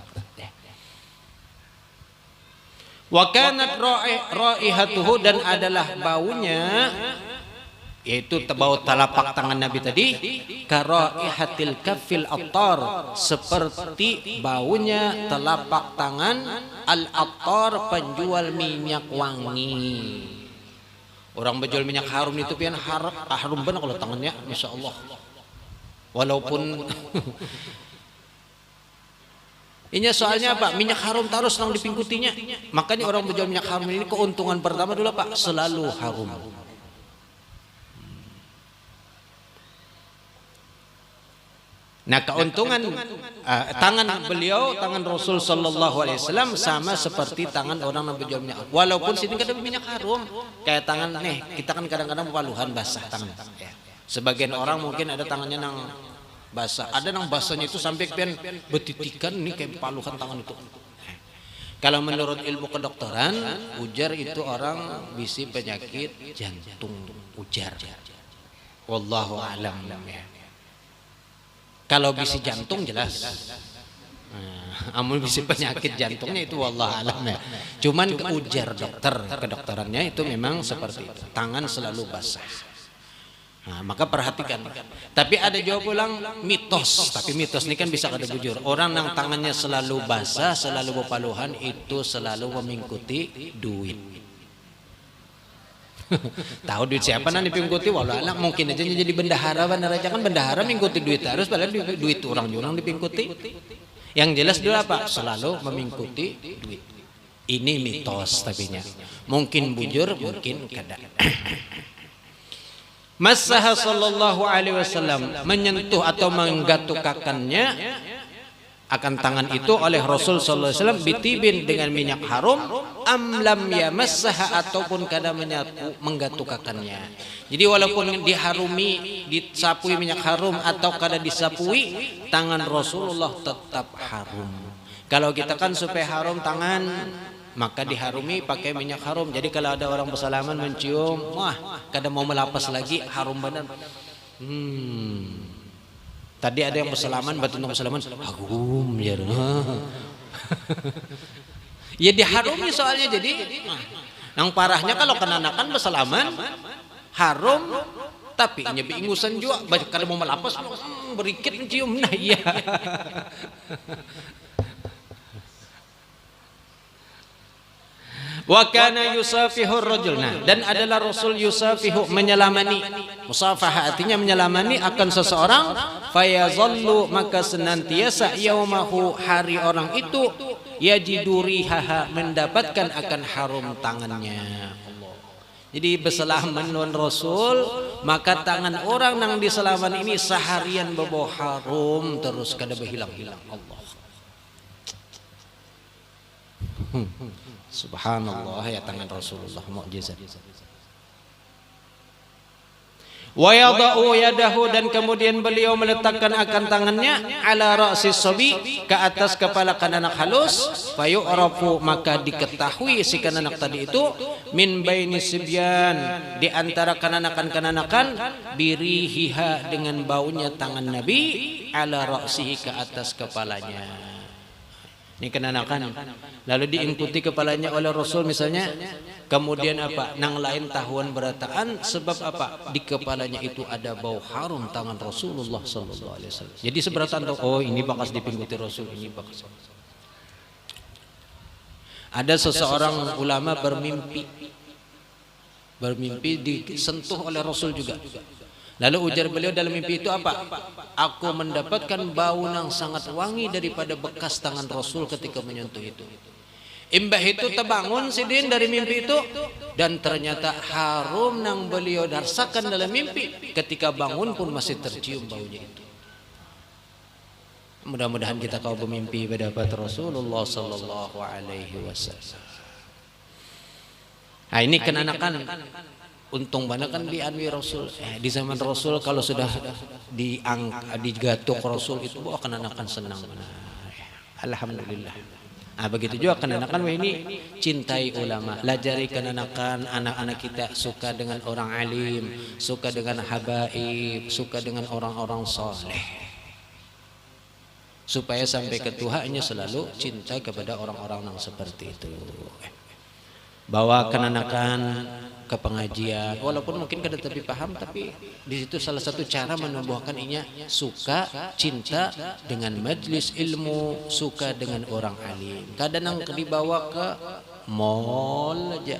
S1: Wa kanat raihatuhu dan adalah baunya yaitu bau telapak tangan Nabi tadi karaihatil kafil attar seperti baunya telapak tangan al-attar penjual minyak wangi. Orang berjual minyak harum itu pian harum benar kalau tangannya Masya Allah. Walaupun ini soalnya apa? Minyak harum terus nang dipingkutinya. Makanya orang berjual minyak harum ini keuntungan pertama dulu Pak selalu harum. Nah keuntungan tangan beliau, tangan Rasul Sallallahu Alaihi Wasallam sama seperti tangan orang yang berjual minyak. Walaupun sini kada minyak harum, kayak tangan nih kita kan kadang-kadang paluhan basah tangan. Sebagian orang mungkin ada tangannya nang basah, ada nang basahnya itu sampai pian betitikan nih kayak paluhan tangan itu. Kalau menurut ilmu kedokteran, ujar itu orang bisi penyakit jantung ujar. Wallahu a'lam ya. Kalau bisi jantung jelas. Amun bisi penyakit jantungnya itu wallah alam ya. Cuman ujar dokter kedokterannya itu memang seperti itu. Tangan selalu basah. Nah, maka perhatikan. Tapi ada juga pulang mitos. Tapi mitos ini kan bisa kada bujur. Orang yang tangannya selalu basah, selalu berpaluhan itu selalu mengikuti duit. Tahu duit siapa nanti mengikuti walau anak mungkin aja jadi bendahara kan bendahara mengikuti duit harus padahal duit orang juga dipingkuti. Yang jelas dulu apa selalu mengikuti duit. Ini mitos tapinya mungkin bujur mungkin kada. Masaha sallallahu alaihi wasallam menyentuh atau menggatukakannya akan tangan itu oleh Rasul sallallahu alaihi wasallam bitibin dengan minyak harum amlam yamassaha ataupun kada menggatukakannya. Jadi walaupun diharumi disapui minyak harum atau kada disapui tangan Rasulullah tetap harum. Kalau kita kan supaya harum tangan maka diharumi pakai minyak harum. Jadi kalau ada orang bersalaman mencium wah kada mau melapas lagi harum benar. Tadi ada yang bersalaman, batu untuk bersalaman, harum ya. Ya diharumi soalnya jadi. Yang parahnya kalau kenanakan bersalaman, harum, tapi nyebi ingusan juga. Kalau mau melapas, berikit mencium, nah iya. Wa kana yusafihu rajul. Nah, dan adalah Rasul yusafihu menyelamani. Musafahah artinya menyelamani akan seseorang fayazallu maka senantiasa yaumahu hari orang itu yajiduriha mendapatkan akan harum tangannya. Jadi berselaman dengan Rasul maka tangan orang yang diselaman ini seharian berbau harum terus kada berhilang-hilang Allah. Subhanallah ya tangan Rasulullah mukjizat. Wa yada'u yadahu dan kemudian beliau meletakkan akan tangannya ala ra'sis sabi ke atas kepala kanak halus fayu'rafu maka diketahui si kanak tadi itu min baini sibyan di antara kananakan birihiha dengan baunya tangan Nabi ala ra'sihi ke atas kepalanya. Ini kenanakan lalu diikuti kepalanya oleh Rasul misalnya kemudian apa nang lain tahuan berataan sebab apa di kepalanya itu ada bau harum tangan Rasulullah sallallahu alaihi wasallam. Jadi seberatan tahu oh ini bakas dipingkuti Rasul ini bakas. Ada seseorang ulama bermimpi disentuh oleh Rasul juga. Lalu ujar beliau dalam mimpi itu apa? Aku mendapatkan bau yang sangat wangi daripada bekas tangan Rasul ketika menyentuh itu. Imbah itu terbangun sidin dari mimpi itu, dan ternyata harum nang beliau darsakan dalam mimpi, ketika bangun pun masih tercium baunya itu. Mudah-mudahan kita kau bermimpi mendapat Rasulullah sallallahu alaihi wasallam. Nah, ini kenanakan untung banget kan dianwi Rasul. Di zaman Rasul kalau sudah digatuk Rasul itu kenanakan senang. Alhamdulillah. Nah, begitu juga kenanakan ini cintai ulama, lajari kenanakan anak-anak kita suka dengan orang alim, suka dengan habaib, suka dengan orang-orang soleh, supaya sampai ke Tuhannya selalu cinta kepada orang-orang yang seperti itu. Bawa kenanakan ke pengajian, walaupun mungkin kada tapi paham, tapi di situ salah satu cara menumbuhkan inya suka, cinta dengan majlis ilmu, suka dengan orang alim. Kadang nang dibawa ke mall aja,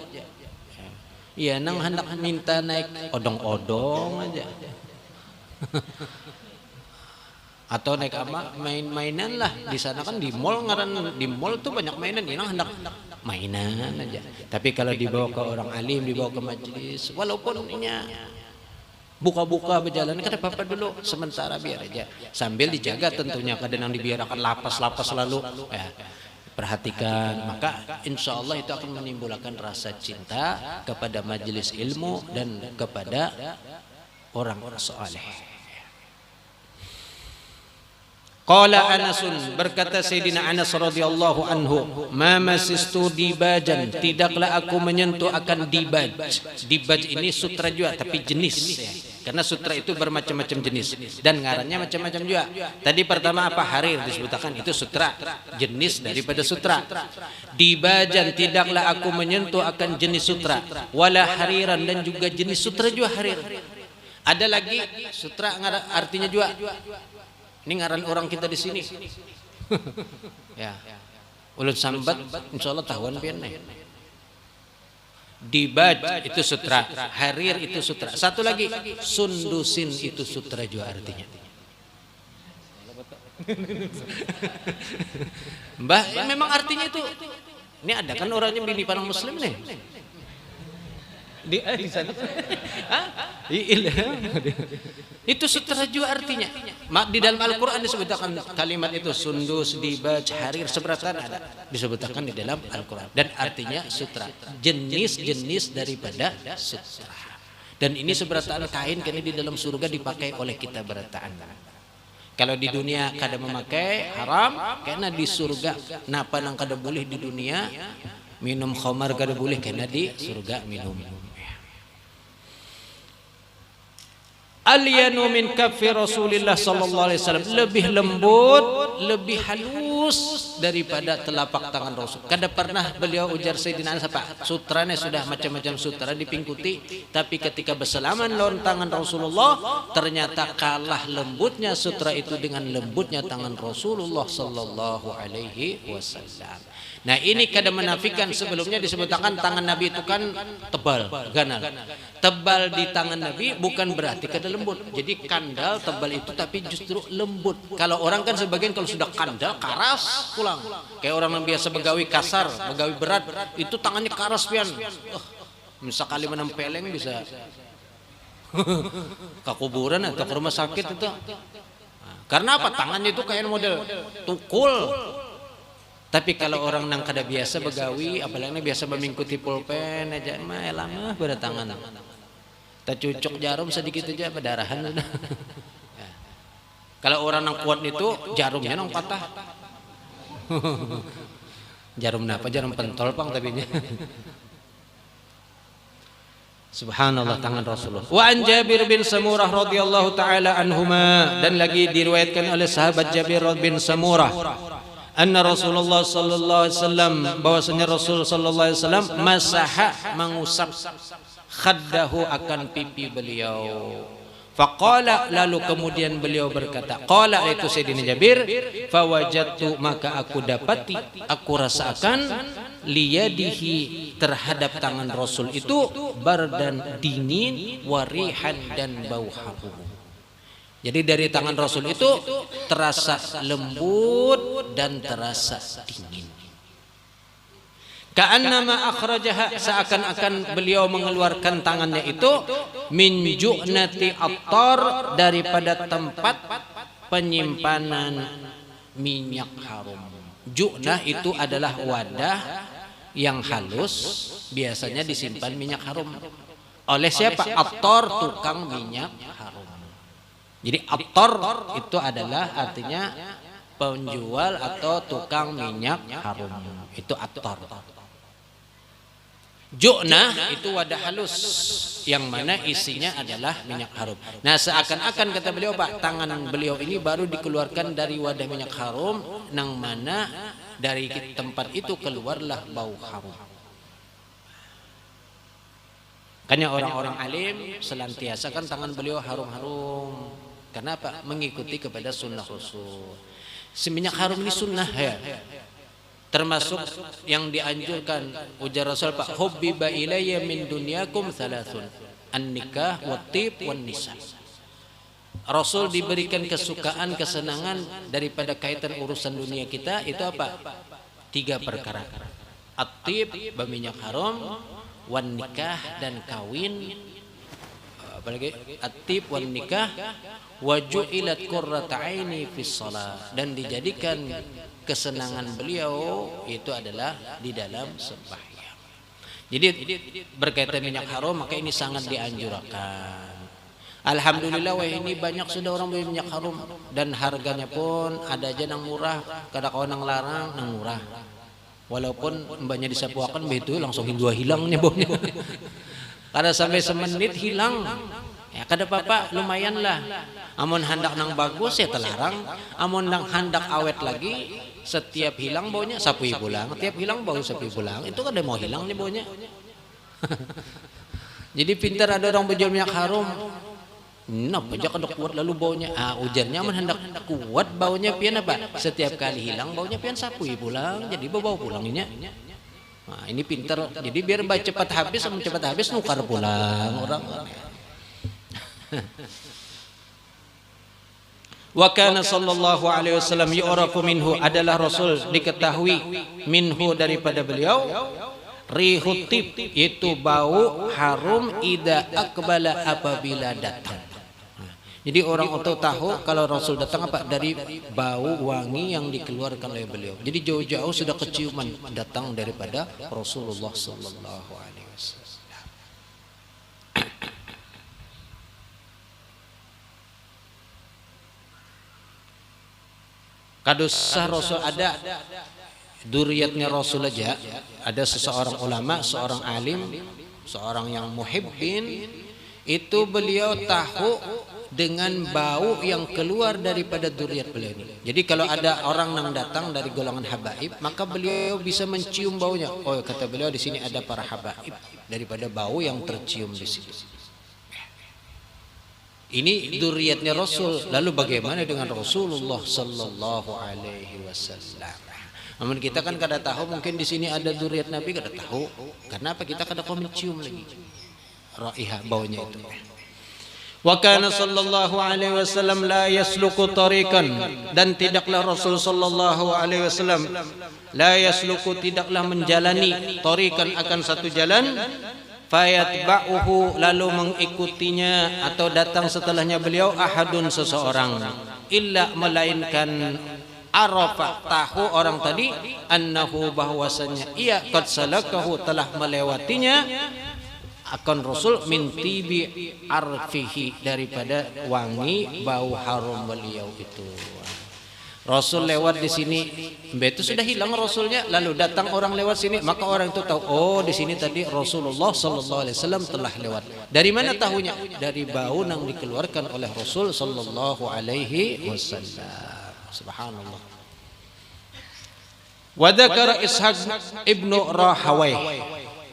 S1: iya nang hendak minta naik odong-odong aja, atau naik apa main-mainan lah. Di sana kan di mall, ngaran di mall tuh banyak mainan, ini hendak mainan aja. Tapi kalau dibawa ke orang alim, dibawa ke majelis, walaupun ininya buka-buka berjalan, kada apa-apa dulu sementara, biar aja sambil dijaga tentunya, kadang yang dibiarkan lapas-lapas lalu perhatikan, maka insya Allah itu akan menimbulkan rasa cinta kepada majelis ilmu dan kepada orang soleh. Qala Anasun, berkata Sayyidina Anas radhiyallahu anhu, ma masistu dibajan, tidaklah aku menyentuh akan dibaj. Dibaj ini sutra juga tapi jenis ya. Karena sutra itu bermacam-macam jenis dan ngarannya macam-macam juga. Tadi pertama apa, harir disebutkan, itu sutra, jenis daripada sutra. Dibajan, tidaklah aku menyentuh akan jenis sutra, wala hariran, dan juga jenis sutra juga harir. Ada lagi sutra artinya juga. Ini ngaran orang kita di sini. Ya. Ulun sambat insyaallah tahuan pian nih. Dibaj itu sutra, harir itu sutra. Satu lagi sundusin itu sutra juga artinya. Mbah, memang artinya itu. Ini ada kan orangnya bini parang muslim nih. Di sana. Itu sutra juga artinya. Di dalam Al-Quran disebutkan kalimat itu sundus, dibaj, harir, seberatan ada disebutkan di dalam Al-Quran, dan artinya sutra, jenis-jenis daripada sutra. Dan ini seberataan kain, karena di dalam surga dipakai oleh kita berataan. Kalau di dunia kada memakai haram, karena di surga napa nang kada boleh di dunia, minum khamar kada boleh, karena di surga minum. Alyanu min kaffi Rasulillah sallallahu alaihi wasallam, lebih lembut, lebih halus daripada telapak tangan Rasul. Kada pernah beliau ujar Sayyidina Anas apa? Sutranya sudah macam-macam sutra dipingkuti, tapi ketika bersalaman lawan tangan Rasulullah, ternyata kalah lembutnya sutra itu dengan lembutnya tangan Rasulullah sallallahu alaihi wasallam. Nah, ini kada menafikan sebelumnya disebutkan tangan Nabi itu kan tebal, ganal. Tebal di tangan Nabi bukan berarti kada lembut. Jadi kandal tebal itu tapi justru lembut. Kalau orang kan sebagian kalau sudah kandal karas pulang. Kayak orang yang biasa begawi kasar, begawi berat, itu tangannya karas pian. Sekali menempeleng bisa ke kuburan atau ke rumah sakit itu. Karena apa? Tangannya itu kayak model tukul. Tapi kalau orang nang kada biasa begawi, apalagi biasa mengikuti pulpen aja, mah lama berdatangan. Tak cucuk jarum sedikit aja pendarahan. Kalau orang nang kuat itu jarumnya nang patah. Jarum apa? Jarum pentol pang tabinya. Subhanallah, tangan Rasulullah. Wa an Jabir bin Samurah radhiyallahu taala anhuma, dan lagi diriwayatkan oleh sahabat Jabir bin Samurah, anna Rasulullah sallallahu alaihi wasallam, bahwasanya Rasul sallallahu alaihi wasallam masaha, mengusap khaddahu, akan pipi beliau. Faqala, lalu kemudian beliau berkata, qala itu Sayyidina Jabir, fawajadtu, maka aku dapati, aku rasakan, liyadihi, terhadap tangan Rasul itu, bardan, dingin, warihan, dan bau harum. Jadi dari tangan Rasul itu terasa lembut dan terasa dingin. Ka'annama akhrajaha, seakan-akan beliau mengeluarkan tangannya itu min ju'nati attar, daripada tempat penyimpanan minyak harum. Ju'nah itu adalah wadah yang halus, biasanya disimpan minyak harum. Oleh siapa? Attar, tukang minyak harum. Jadi attar itu adalah artinya penjual atau tukang minyak harum. Itu attar. Ju'nah itu wadah halus yang mana isinya adalah minyak harum. Nah, seakan-akan kata beliau, Pak, tangan beliau ini baru dikeluarkan dari wadah minyak harum, nang mana dari tempat itu keluarlah bau harum. Makanya orang-orang alim selantiasa kan tangan beliau harum-harum. Kenapa? Mengikuti kepada sunnah Rasul. Minyak harum ini sunnah ya. Termasuk yang dianjurkan ujar Rasul, Pak, hubbiba ilayya min dunyakum thalathun, an-nikah wat-tib wan-nisa. Rasul diberikan kesukaan, kesenangan daripada kaitan urusan dunia kita itu apa? 3 perkara. At-tib, berminyak harum, wan-nikah, dan kawin. Apalagi at-tib wan-nikah, wa ju'ilat qurratu aini fis shalah, dan dijadikan kesenangan beliau itu adalah di dalam sembahyang. Jadi berkaitan minyak harum, maka ini sangat dianjurkan. Alhamdulillah, wah ini banyak sudah orang beli minyak harum, dan harganya pun ada aja yang murah, kadang kawan yang larang yang murah. Walaupun mbaknya disapuakan begitu langsung hilang nih baunya. Kada sampai semenit hilang. Ya kada apa-apa, lumayan lah. Amun handak nang bagus ya telarang, amun nang handak awet lagi, setiap hilang baunya sapui pulang, setiap hilang bau sapui pulang. Itu kan mau hilang nih baunya. Jadi pintar ada orang berjual minyak harum. Napa aja kada kuat lalu baunya. Ujarnya amun hendak kuat baunya pian apa? Setiap kali hilang baunya pian sapui pulang, jadi bau pulanginya. Nah, ini pintar. Jadi biar cepat habis, amun cepat habis nukar pulang orang. Wa kana sallallahu alaihi wasallam yu'rafu minhu, adalah Rasul diketahui minhu daripada beliau, rihut tib, itu bau harum, ida akbala, apabila datang. Jadi orang itu tahu kalau Rasul datang apa? Dari bau wangi yang dikeluarkan oleh beliau. Jadi jauh-jauh sudah keciuman datang daripada Rasulullah sallallahu alaihi wasallam. Kadusah Rasul ada duriyatnya Rasul aja, ada seseorang ulama, seorang alim, seorang yang muhibbin, itu beliau tahu dengan bau yang keluar daripada duriyat beliau ini. Jadi kalau ada orang yang datang dari golongan habaib, maka beliau bisa mencium baunya. Oh, kata beliau di sini ada para habaib, daripada bau yang tercium di sini. Ini duriyatnya Rasul. Lalu bagaimana dengan Rasulullah sallallahu alaihi wasallam? Namun kita kan kada tahu, mungkin di sini ada duriyat Nabi kada tahu. Kenapa kita kada mau mencium lagi raihah baunya itu? Wa kana sallallahu alaihi wasallam la yasluku tariqan, dan tidaklah Rasul sallallahu alaihi wasallam la yasluku, tidaklah menjalani tariqan, akan satu jalan, fayatba'uhu, lalu mengikutinya atau datang setelahnya beliau, ahadun, seseorang, illa, melainkan arafa, tahu orang tadi, annahu, bahwasanya ia qad salakahu, telah melewatinya, akan Rasul, min tibi arfihi, daripada wangi bau harum beliau itu. Rasul lewat di sini, itu sudah hilang Rasulnya, lalu datang orang lewat sini, maka orang itu tahu, oh di sini tadi Rasulullah sallallahu alaihi wasallam telah lewat. Dari mana tahunya? Dari bau yang dikeluarkan oleh Rasul sallallahu alaihi wasallam. Subhanallah. Wa dzakara Ishaq ibnu Rahawai,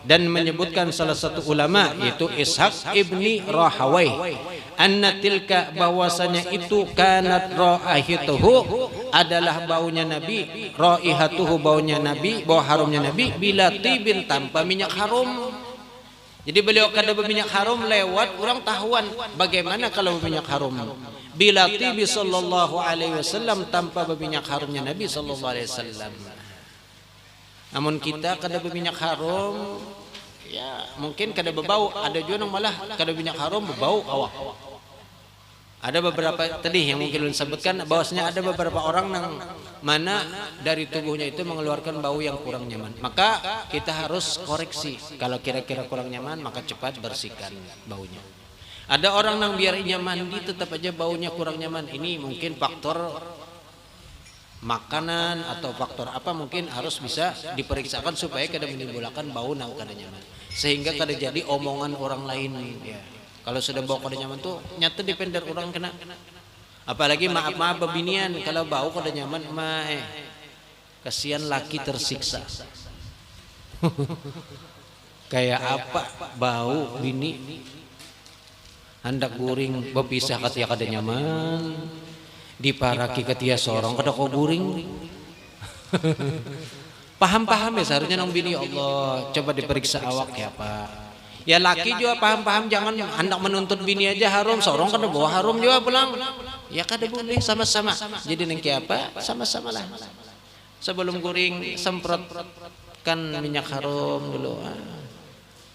S1: dan menyebutkan salah satu ulama yaitu Ishaq ibni Rahawai, anna tilka, bahwasanya itu, kanat raihatuhu, adalah baunya Nabi, raihatuhu, baunya Nabi, bau harumnya Nabi, bila tibin, tanpa minyak harum. Jadi beliau kada berminyak harum lewat, orang tahuan. Bagaimana kalau berminyak harum? Bila tibi sallallahu alaihi wasallam, tanpa berminyak harumnya Nabi sallallahu alaihi wasallam. Namun kita kada berminyak harum, ya mungkin kada berbau. Ada juga yang malah kada minyak harum berbau awak. Ada beberapa tadi yang mungkin ulun sebutkan bahwasanya ada beberapa orang yang mana dari tubuhnya itu mengeluarkan bau yang kurang nyaman. Maka kita harus koreksi. Kalau kira-kira kurang nyaman maka cepat bersihkan baunya. Ada orang yang biar nyaman mandi tetap aja baunya kurang nyaman. Ini mungkin faktor makanan atau faktor apa, mungkin harus bisa diperiksakan supaya kada menimbulkan bau nang kada nyaman. Sehingga kada jadi omongan orang lain ya. Kalau sudah bau kada nyaman tuh nyata depender orang kena. Apalagi maaf bebinian kalau bau kada nyaman kasihan laki tersiksa. Kayak apa bau bini hendak guring berpisah katia kada nyaman, diparaki katia sorong kada kau guring. Paham-paham ya seharusnya nang bini, Allah coba diperiksa awak ya Pak. Ya laki juga paham-paham, jangan hendak menuntut bini aja harum, sorong kada bawa harum juga pulang. Ya kada boleh, sama-sama. Jadi nengki apa? Sama-sama lah. Sebelum guring semprotkan minyak harum dulu.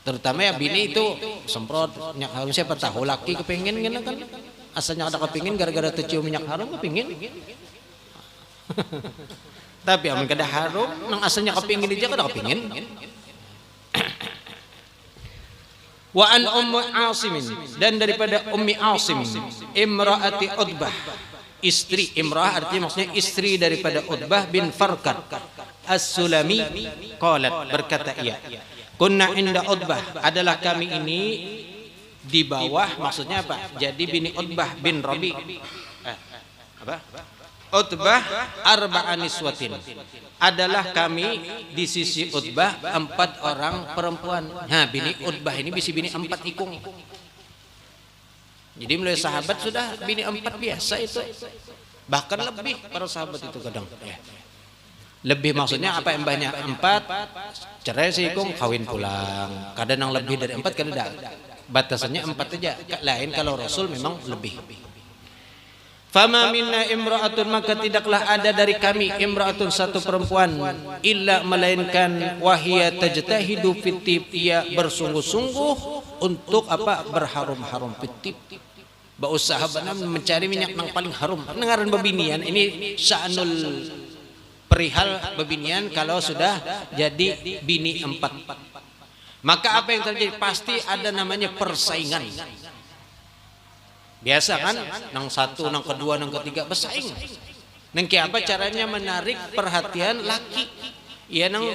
S1: Terutama ya bini itu semprot minyak harum. Siapa tahu laki kepingin kan? Asalnya ada kepingin gara-gara tercium minyak harum kepingin. Tapi amun kada harum, nang asalnya kepingin aja kada kepingin. Wa an Ummu Asim, dan daripada Ummi Asim imraati Utbah, istri Imrah artinya maksudnya istri daripada Utbah bin Farqad As-Sulami, qalat berkata ia, kunna inda Utbah, adalah kami ini di bawah, maksudnya apa? Jadi bini Utbah bin Rabi Utbah arba'a niswatin, adalah kami di sisi Utbah 4 orang perempuan. Nah bini Utbah ini bisi bini 4 ikung. Jadi mulai sahabat sudah bini 4 biasa itu. Bahkan lebih para sahabat itu kadang ya. Lebih maksudnya apa yang banyak 4 cerai seikung kawin pulang. Kadang yang lebih dari 4 kadang batasannya 4 aja. Lain kalau Rasul memang lebih. Fama minna imra'atun, maka tidaklah ada dari kami imra'atun satu perempuan illa melainkan wahia tajtahidu fitib, ia bersungguh-sungguh untuk apa? Berharum-harum fitib. Berusaha benar mencari minyak yang paling harum. Dengaran bebinian ini sya'nul perihal bebinian kalau sudah jadi bini 4. Maka apa yang terjadi? Pasti ada namanya persaingan. Biasa kan, nang satu, nang kedua, nang ketiga bersaing. Nang kayak apa caranya menarik perhatian laki? Ya nang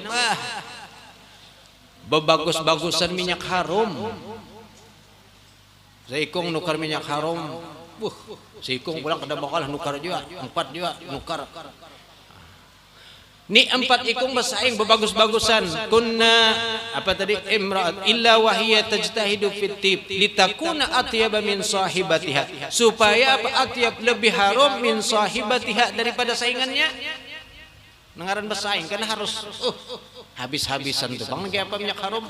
S1: bebagus-bagusan minyak harum. Seikung nukar minyak harum. Seikung pulang kada bakal nukar juga, 4 juga nukar. Ni 4 ikung bersaing bebagus-bagusan. Kunna apa tadi? Imra'at illa wahiyya tajtahidu fitib litakuna atyaba min sahibatiha, supaya apa? Atyab lebih harum min sahibatiha daripada saingannya. Nengaran bersaing karena harus habis-habisan tuh. Bang kayak apa minyak harum?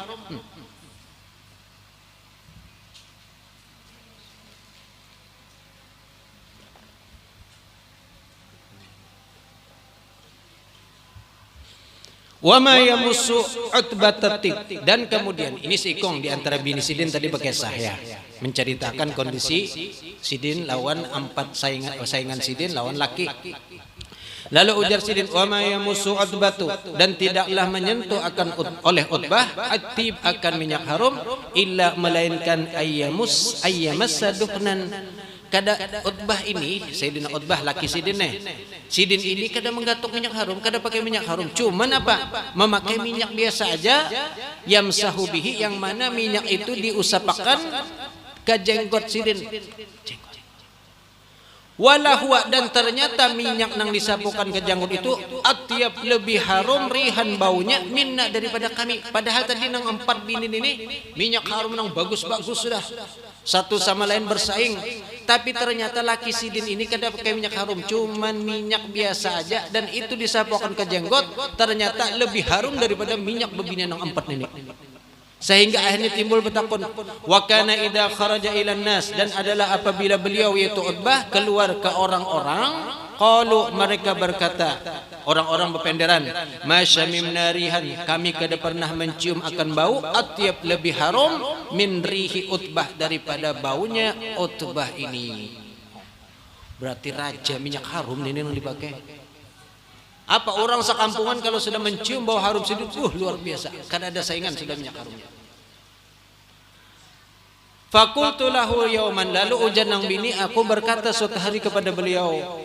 S1: Wa ma yamussu utbatatib, dan kemudian ini sikong di antara bini Sidin tadi berkisah ya, menceritakan kondisi Sidin lawan 4 saingan Sidin lawan laki. Lalu ujar Sidin, wa ma yamussu utbatu, dan tidaklah menyentuh akan oleh Utbah atib akan minyak harum illa melainkan ayyamassa dukhnan. Kada Utbah ini, Sayyidina Utbah laki Sidin Sidin ini kada menggatuk minyak harum, kada pakai minyak harum. Cuman apa? Memakai minyak biasa aja, yamsahu bihi, yang mana minyak itu diusapakan ke jenggot Sidin. Walahuwa, dan ternyata minyak nang disapukan ke janggut itu atyab lebih harum rihan baunya minna daripada kami. Padahal tadi nang 4 bini ini minyak harum nang bagus-bagus sudah. Satu sama lain bersaing, tapi ternyata laki Sidin ini kada pakai minyak harum, cuman minyak biasa aja, dan itu disapukan ke jenggot, ternyata lebih harum daripada minyak bebinian yang 4 ini. Sehingga akhirnya timbul betakun, wa kana idza kharaja ilan nas, dan adalah apabila beliau yaitu Utbah keluar ke orang-orang, Qalu, mereka berkata, orang-orang bependeran, ma syamimna rihan, kami kada pernah mencium akan bau atyab lebih harum min rihi Utbah, daripada baunya Utbah ini. Berarti raja minyak harum ini yang dipakai. Apa orang sekampungan kalau sudah mencium bau harum sedikit, luar biasa, karena ada saingan sudah minyak harumnya. Fakultu lahu yauman, lalu ujar nang bini, aku berkata suatu hari kepada beliau,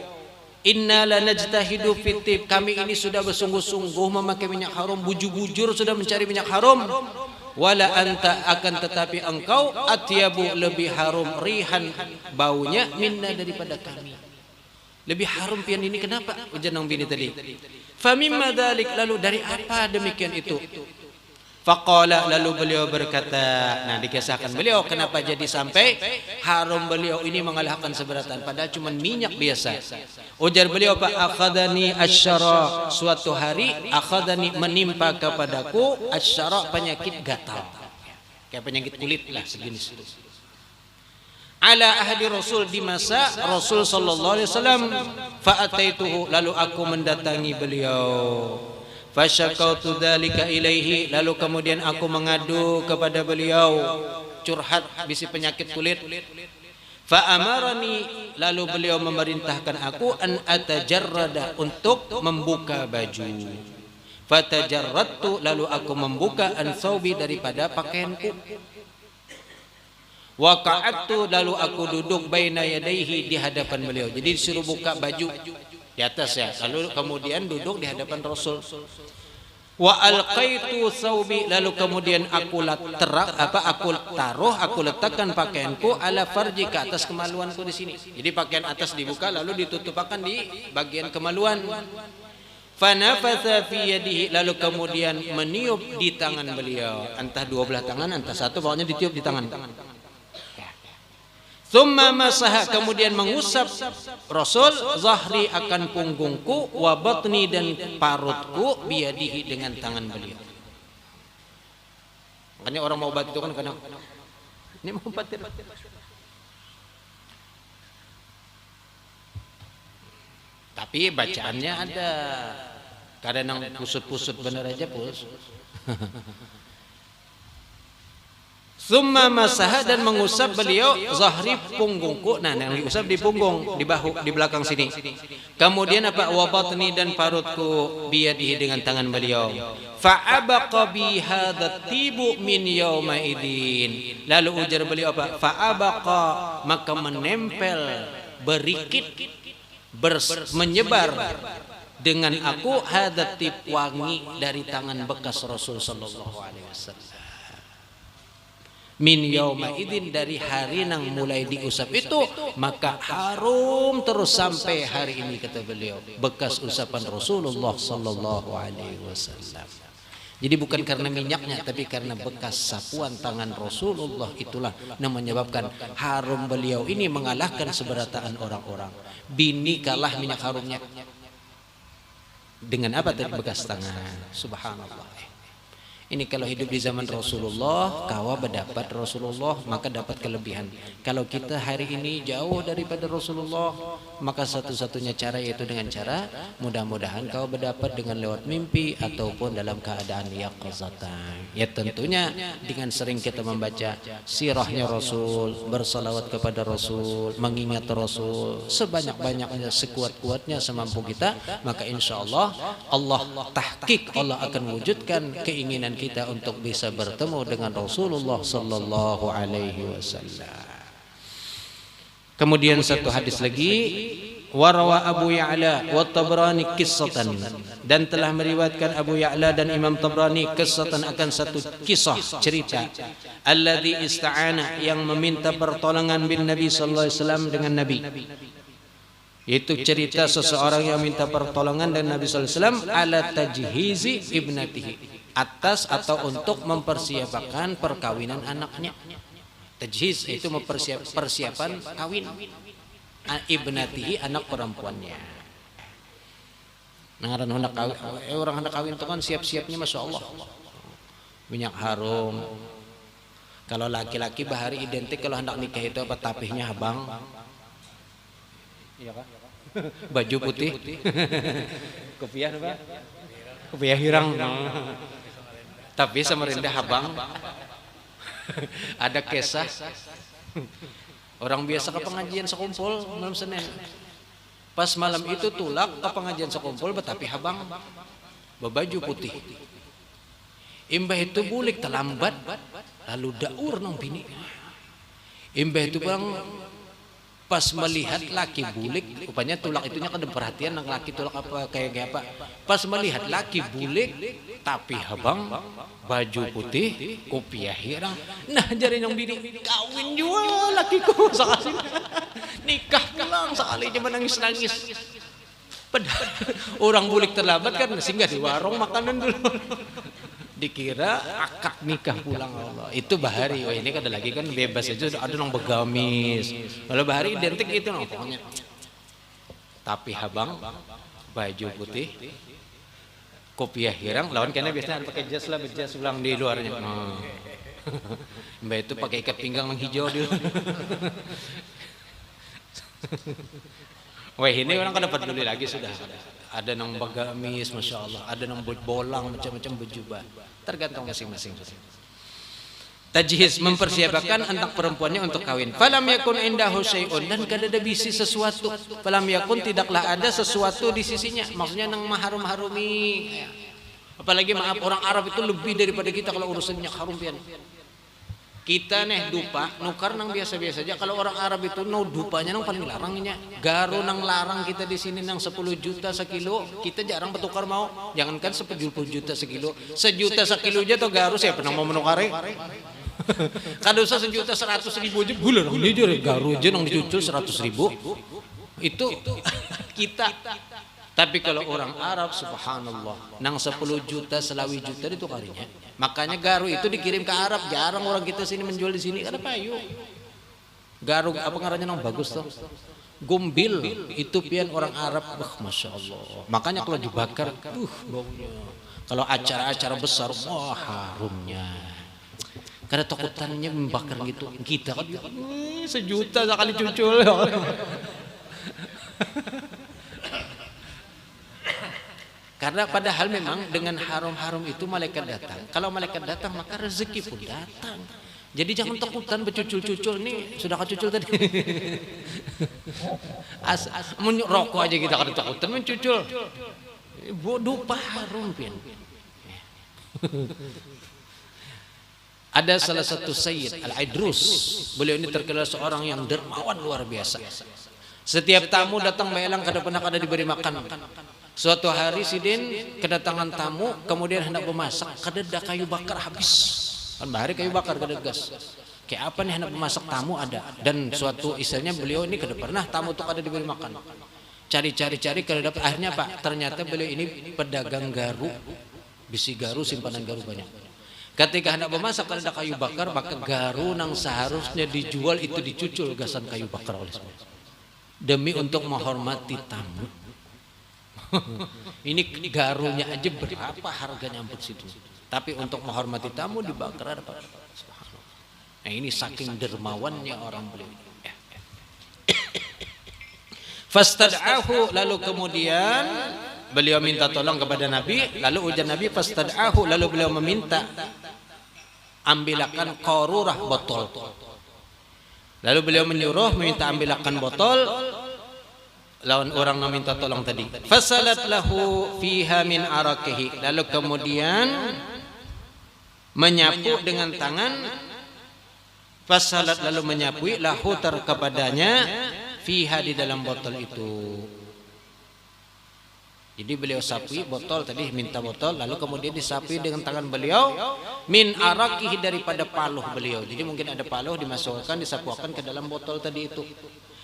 S1: inna lanajtahidu fitib, kami ini sudah bersungguh-sungguh memakai minyak harum, bujur-bujur sudah mencari minyak harum. Wala anta, akan tetapi engkau atyabu, lebih harum rihan baunya minna, daripada kami. Lebih harum pian ini, kenapa? Ujar nang bini tadi. Famimma dzalik, lalu dari apa demikian itu? Faqala, lalu beliau berkata, nah dikisahkan beliau kenapa jadi sampai harum beliau ini mengalahkan seberatan, padahal cuma minyak biasa. Ujar beliau, Pak, akhadani asyara, suatu hari akhadani, menimpa kepadaku asyara, penyakit gatal, kayak penyakit kulit lah sejenis. Ala ahdi Rasul, di masa Rasul sallallahu alaihi wasallam. Fa ataituhu, lalu aku mendatangi beliau. Fasyakautu dzalika ilaihi, lalu kemudian aku mengadu kepada beliau, curhat bisi penyakit kulit. Fa amarani, lalu beliau memerintahkan aku an atajarrada, untuk membuka baju. Fatajarradtu, lalu aku membuka an thawbi, daripada pakaianku. Wa qa'adtu, lalu aku duduk baina yadayhi, di hadapan beliau. Jadi disuruh buka baju di atas ya, lalu kemudian duduk di hadapan Rasul. Wa alqaitu thawbi, lalu kemudian aku taruh, aku letakkan pakaianku ala farji, ke atas kemaluanku di sini. Jadi pakaian atas dibuka lalu ditutupkan di bagian kemaluan. Fanafatha fi yadihi, lalu kemudian meniup di tangan beliau, entah dua belah tangan entah satu, pokoknya ditiup di tangan. Thumma masaha, kemudian mengusap Rasul zahri, akan punggungku, wa batni, dan parutku, biyadihi, dengan tangan beliau. Makanya orang mau obat itu kan kadang, ini mau obat ya. Tapi bacaannya ada, kadang pusut-pusut bener aja pus. Summa masaha, dan mengusap beliau zahri, punggungku. Nah, yang diusap di punggung, di bahu, di belakang sini. Kemudian apa? Wa batni, dan parutku, biyadihi, dengan tangan beliau. Fa'abaqa bi hadzal tibu min yauma idzin. Lalu ujar beliau apa? Fa'abaqa, maka menempel, berikit, menyebar dengan aku hadzal tib, wangi dari tangan bekas Rasul sallallahu alaihi wasallam. Min yauma idzin, dari hari nang mulai diusap itu, maka harum terus sampai hari ini, kata beliau, bekas usapan Rasulullah sallallahu alaihi wasallam. Jadi bukan karena minyaknya, tapi karena bekas sapuan tangan Rasulullah, itulah yang menyebabkan harum beliau ini mengalahkan seberataan orang-orang. Bini kalah minyak harumnya dengan apa tadi? Bekas tangan. Subhanallah. Ini kalau hidup di zaman Rasulullah, kawa berdapat Rasulullah, maka dapat kelebihan. Kalau kita hari ini jauh daripada Rasulullah, maka satu-satunya cara yaitu dengan cara, mudah-mudahan kau berdapat dengan lewat mimpi ataupun dalam keadaan yaqzatan. Ya tentunya dengan sering kita membaca sirahnya Rasul, bersalawat kepada Rasul, mengingat Rasul sebanyak-banyaknya, sekuat-kuatnya, semampu kita, maka insya Allah tahqiq, Allah akan wujudkan keinginan kita untuk bisa bertemu dengan Rasulullah sallallahu alaihi wasallam. Kemudian satu hadis lagi, warawa Abu Ya'la wa Tabrani qissatan, dan telah meriwayatkan Abu Ya'la dan Imam Tabrani qissatan, akan satu kisah, cerita, alladzi ista'ana, yang meminta pertolongan bin Nabi sallallahu alaihi wasallam, dengan Nabi. Itu cerita seseorang yang minta pertolongan dengan Nabi sallallahu alaihi wasallam ala tajhizi ibnatihi, atas atau untuk mempersiapkan perkawinan anaknya. Tajhiz itu persiapan kawin ibnatihi, anak perempuannya. Nah, orang hendak kawin itu kan siap-siapnya masya Allah, minyak harum. Kalau laki-laki bahari identik, kalau hendak nikah itu apa? Tapihnya abang, iya kan? Baju putih. Kopiah apa? Kopiah hirang. Tapi samarinda habang. Ada kesah. Orang biasa ke pengajian sekumpul malam Senin. Pas malam itu tulak ke pengajian sekumpul betapi habang berbaju putih. Imbah itu bulik terlambat lalu daur nang bini. Imbah itu bang pas melihat laki bulik, rupanya tulak itunya kan ada perhatian nang laki tulak apa kayak apa. Pas melihat laki bulik tapi habang baju putih, kopiah hirang. Nah jari nang bini kawin juga lakiku sekali. Nikah pulang sekali cuma nangis-nangis. Padahal orang bulik terlambat kan singgah di warung makanan dulu. Dikira akad nikah pulang Allah. Itu bahari. Oh ini kan ada lagi kan bebas aja ada nang begamis. Kalau bahari identik itu nang pokoknya. Tapi habang baju putih, kopiah hirang lawan karena biasanya pakai jas lah, jas ulang di luarnya. Mbak itu pakai ikat pinggang yang hijau dulu. Wah ini orang kan dapat beli lagi sudah. Ada nang bagamis, masya Allah. Ada nang bolang, macam-macam berjubah. Tergantung masing-masing. Tajhiz mempersiapkan anak perempuannya untuk kawin. Falam yakun indahu syai'un dan kada ada bisi sesuatu. Falam yakun tidaklah ada sesuatu di sisinya. Maksudnya nang maharum-harumi. Apalagi maaf orang Arab itu lebih daripada kita kalau urusannya harum pian. Kita nih dupa nukar nang biasa-biasa aja. Kalau orang Arab itu no dupanya nang paling larangnya. Garu nang larang kita di sini nang 10 juta sekilo. Kita jarang bertukar mau. Jangankan 10 juta sekilo. 1 juta sekilo aja tuh garu siapa nang mau menukare. Kalau usah 1.100.000 aja bulan nang jujur garu aja nang dicucul 100.000. Itu kita. Tapi kalau orang Arab subhanallah nang 10 juta selawi juta ditukarinya. Makanya garu itu dikirim ke Arab. Jarang orang kita sini menjual di sini karena payu. Garu apa ngarannya nang bagus tuh. Gumbil itu pian orang Arab. Masya Allah. Makanya kalau dibakar baunya. Kalau acara-acara besar wah harumnya. Karena takutannya membakar gitu. Kita kan 1 juta sekali cucul. Karena padahal memang dengan harum-harum itu malaikat datang. Kalau malaikat datang maka rezeki pun datang. Jadi jangan takutan bercucul-cucul nih sudah kecucul tadi. Rokok aja kita kada takutan mencucul. Dupa harum pian. Ada salah satu Sayyid Al-Idrus. Beliau ini terkenal seorang yang dermawan luar biasa. Setiap tamu datang melang kada pernah kada diberi makan. Suatu hari sidin kedatangan tamu kemudian hendak memasak kadeda kayu bakar habis. Kan bahari kayu bakar kada gas. Kayak apa nih hendak memasak tamu ada dan suatu istilahnya beliau ini kada pernah tamu tuh kada diberi makan. Cari-cari kada dapat akhirnya Pak ternyata beliau ini pedagang garu. Bisi garu simpanan garu banyak. Ketika hendak memasak kadeda kayu bakar maka garu nang seharusnya dijual itu dicucul gasan kayu bakar oleh semua. Demi untuk menghormati tamu. Ini garunya aja berapa harganya ampun situ. Tapi untuk menghormati tamu dibakar ada apa? Nah ini saking dermawannya orang beliau. Fastad'ahu lalu kemudian beliau minta tolong kepada Nabi. Lalu ujar Nabi fastad'ahu lalu beliau meminta ambilakan qarurah botol. Lalu beliau menyuruh meminta ambilakan botol. Lawan orang yang minta tolong tadi. Fasalat lahu fiha min arakihi. Lalu kemudian menyapu dengan tangan. Fasalat lalu menyapui lahu terkepadanya fiha di dalam botol itu. Jadi beliau sapui botol tadi minta botol lalu kemudian disapui dengan tangan beliau min arakihi daripada paluh beliau. Jadi mungkin ada paluh dimasukkan disapukan ke dalam botol tadi itu.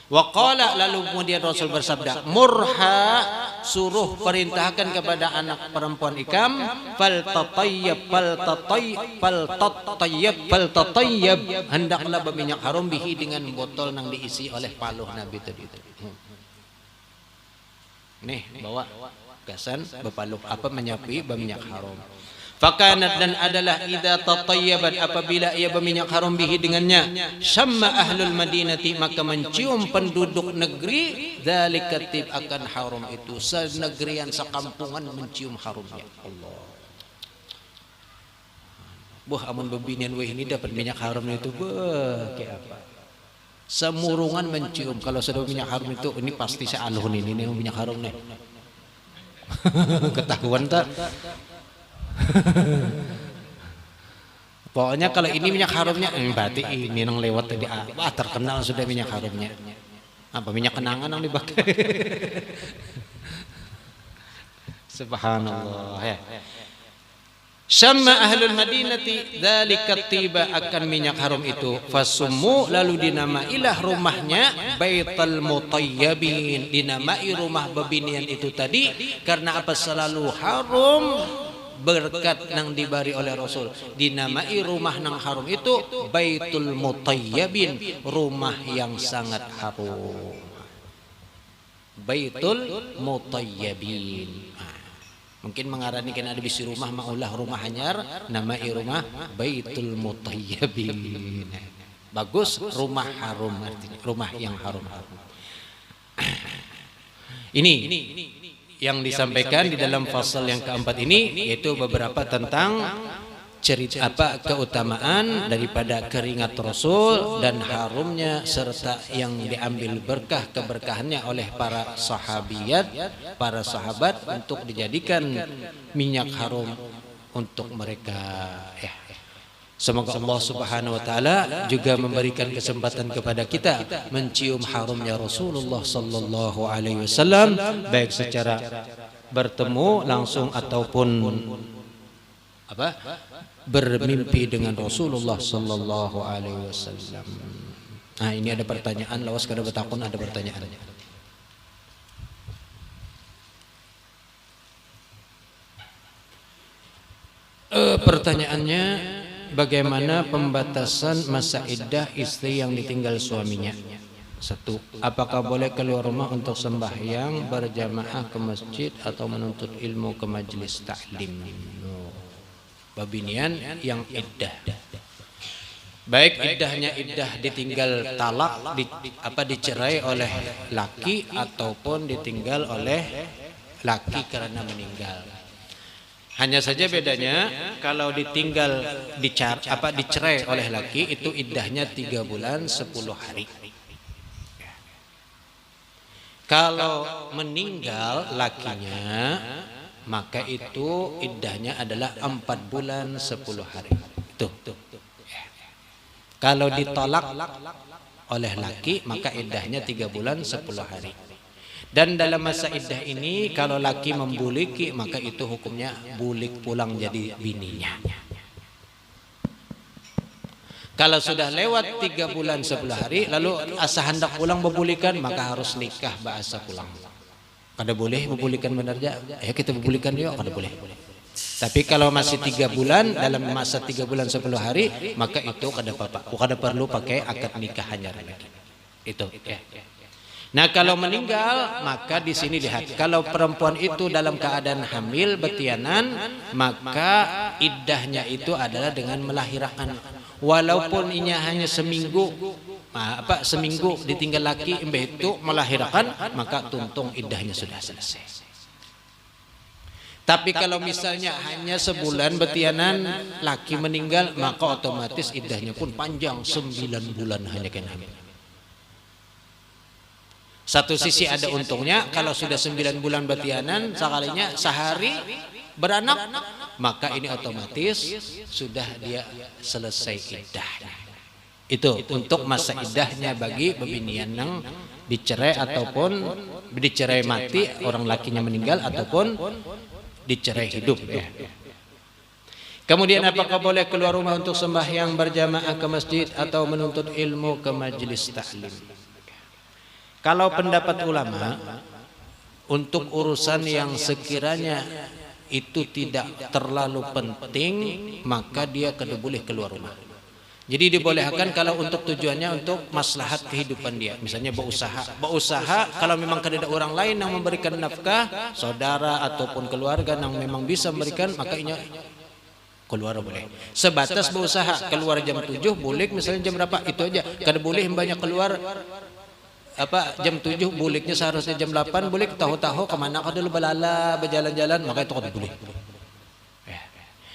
S1: Wa qala lalu kemudian Rasul bersabda murha suruh perintahkan kepada anak perempuan ikam fal tatayyab hendaklah berminyak harum bihi dengan botol yang diisi oleh paluh Nabi tadi itu. Nih bawa gasan berpaluh apa menyapui berminyak harum. Fakanat, dan adalah idza tatayyabat, apabila ia berminyak harum bihi dengannya, syamma ahlul madinati, maka mencium penduduk negeri dzalika tib, akan harum itu, senegerian sekampungan mencium harumnya. Allah. Buh, amun bebinian weh ini dapat minyak harum itu, buh, kayak apa? Semurungan mencium. Kalau sudah minyak harum itu, ini pasti sealuhun ini minyak harum nih. Ketahuan tak? Pokoknya kalau ini minyak harumnya, berarti ini yang lewat tadi, terkenal sudah minyak harumnya. Apa minyak kenangan yang dipakai? Subhanallah ya. Syamma ahlul madinati dzalika tiba, akan minyak harum itu, fasummu, lalu dinamailah rumahnya Baitul Mutayyibin, dinamai rumah bebinian itu tadi karena apa? Selalu harum, berkat nang dibari oleh Rasul. Dinamai rumah nang harum itu Baitul Mutayyibin, rumah yang sangat harum. Baitul Mutayyibin. Mungkin mengarani kena ada bisi rumah maulah rumah hanyar, namai rumah Baitul Mutayyibin. Bagus, rumah harum, artinya rumah yang harum-harum. Ini yang disampaikan di dalam fasal yang keempat ini, yaitu beberapa tentang cerita keutamaan daripada keringat Rasul dan harumnya, serta yang diambil berkah keberkahannya oleh para sahabiyat, para sahabat, untuk dijadikan minyak harum untuk mereka. Semoga Allah Subhanahu wa taala juga memberikan kesempatan kepada kita mencium harumnya Rasulullah sallallahu alaihi wasallam, baik secara bertemu langsung ataupun bermimpi dengan Rasulullah sallallahu alaihi wasallam. Nah, ini ada pertanyaan, lawas kada betakun ada pertanyaan. Pertanyaannya, bagaimana pembatasan masa iddah istri yang ditinggal suaminya? 1. Apakah boleh keluar rumah untuk sembahyang berjamaah ke masjid atau menuntut ilmu ke majelis taklim? Babinian yang iddah, baik iddahnya iddah ditinggal talak, dicerai oleh laki ataupun ditinggal oleh laki karena meninggal. Hanya saja bedanya, kalau ditinggal dicerai oleh laki itu iddahnya 3 bulan 10 hari. Kalau meninggal lakinya, maka itu iddahnya adalah 4 bulan 10 hari. Tuh. Kalau ditolak oleh laki, maka iddahnya 3 bulan 10 hari. Dan dalam masa iddah ini, kalau laki membuliki, maka itu hukumnya bulik pulang jadi bininya. Kalau sudah lewat 3 bulan 10 hari, lalu asa hendak pulang bebulikan, maka harus nikah bahasa pulang. Kada boleh bebulikan benar aja, ayo kita bebulikan yuk, kada boleh. Tapi kalau masih 3 bulan, dalam masa 3 bulan 10 hari, maka itu kada apa-apa, kada perlu pakai akad nikah hanyar lagi. Itu. Nah, kalau meninggal, maka di sini lihat, kalau perempuan itu dalam keadaan hamil betianan, maka iddahnya itu adalah dengan melahirkan. Walaupun ini hanya seminggu, seminggu ditinggal laki, itu melahirkan, maka tuntung iddahnya sudah selesai. Tapi kalau misalnya hanya sebulan betianan, laki meninggal, maka otomatis iddahnya pun panjang, 9 bulan hanya kena hamil. Satu sisi ada untungnya, kalau sudah 9 bulan betianan, sekalinya sehari beranak, maka ini otomatis sudah dia selesai iddahnya. Itu untuk masa iddahnya bagi bebinian yang dicerai ataupun dicerai mati, orang lakinya meninggal, ataupun dicerai hidup. Kemudian, apakah boleh keluar rumah untuk sembahyang berjamaah ke masjid atau menuntut ilmu ke majelis taklim? Kalau pendapat ulama, untuk urusan yang sekiranya itu tidak terlalu penting, maka dia kada boleh keluar rumah. Jadi dibolehkan kalau untuk tujuannya untuk maslahat kehidupan dia, misalnya berusaha kalau memang kada ada orang lain yang memberikan nafkah, saudara ataupun keluarga yang memang bisa memberikan, maka keluar boleh. Sebatas berusaha keluar jam 7 boleh, misalnya jam berapa itu aja. Kada boleh banyak keluar jam 7 bolehnya seharusnya jam 8 boleh tahu-tahu kemana kau dulu balala berjalan-jalan, maka itu kada boleh.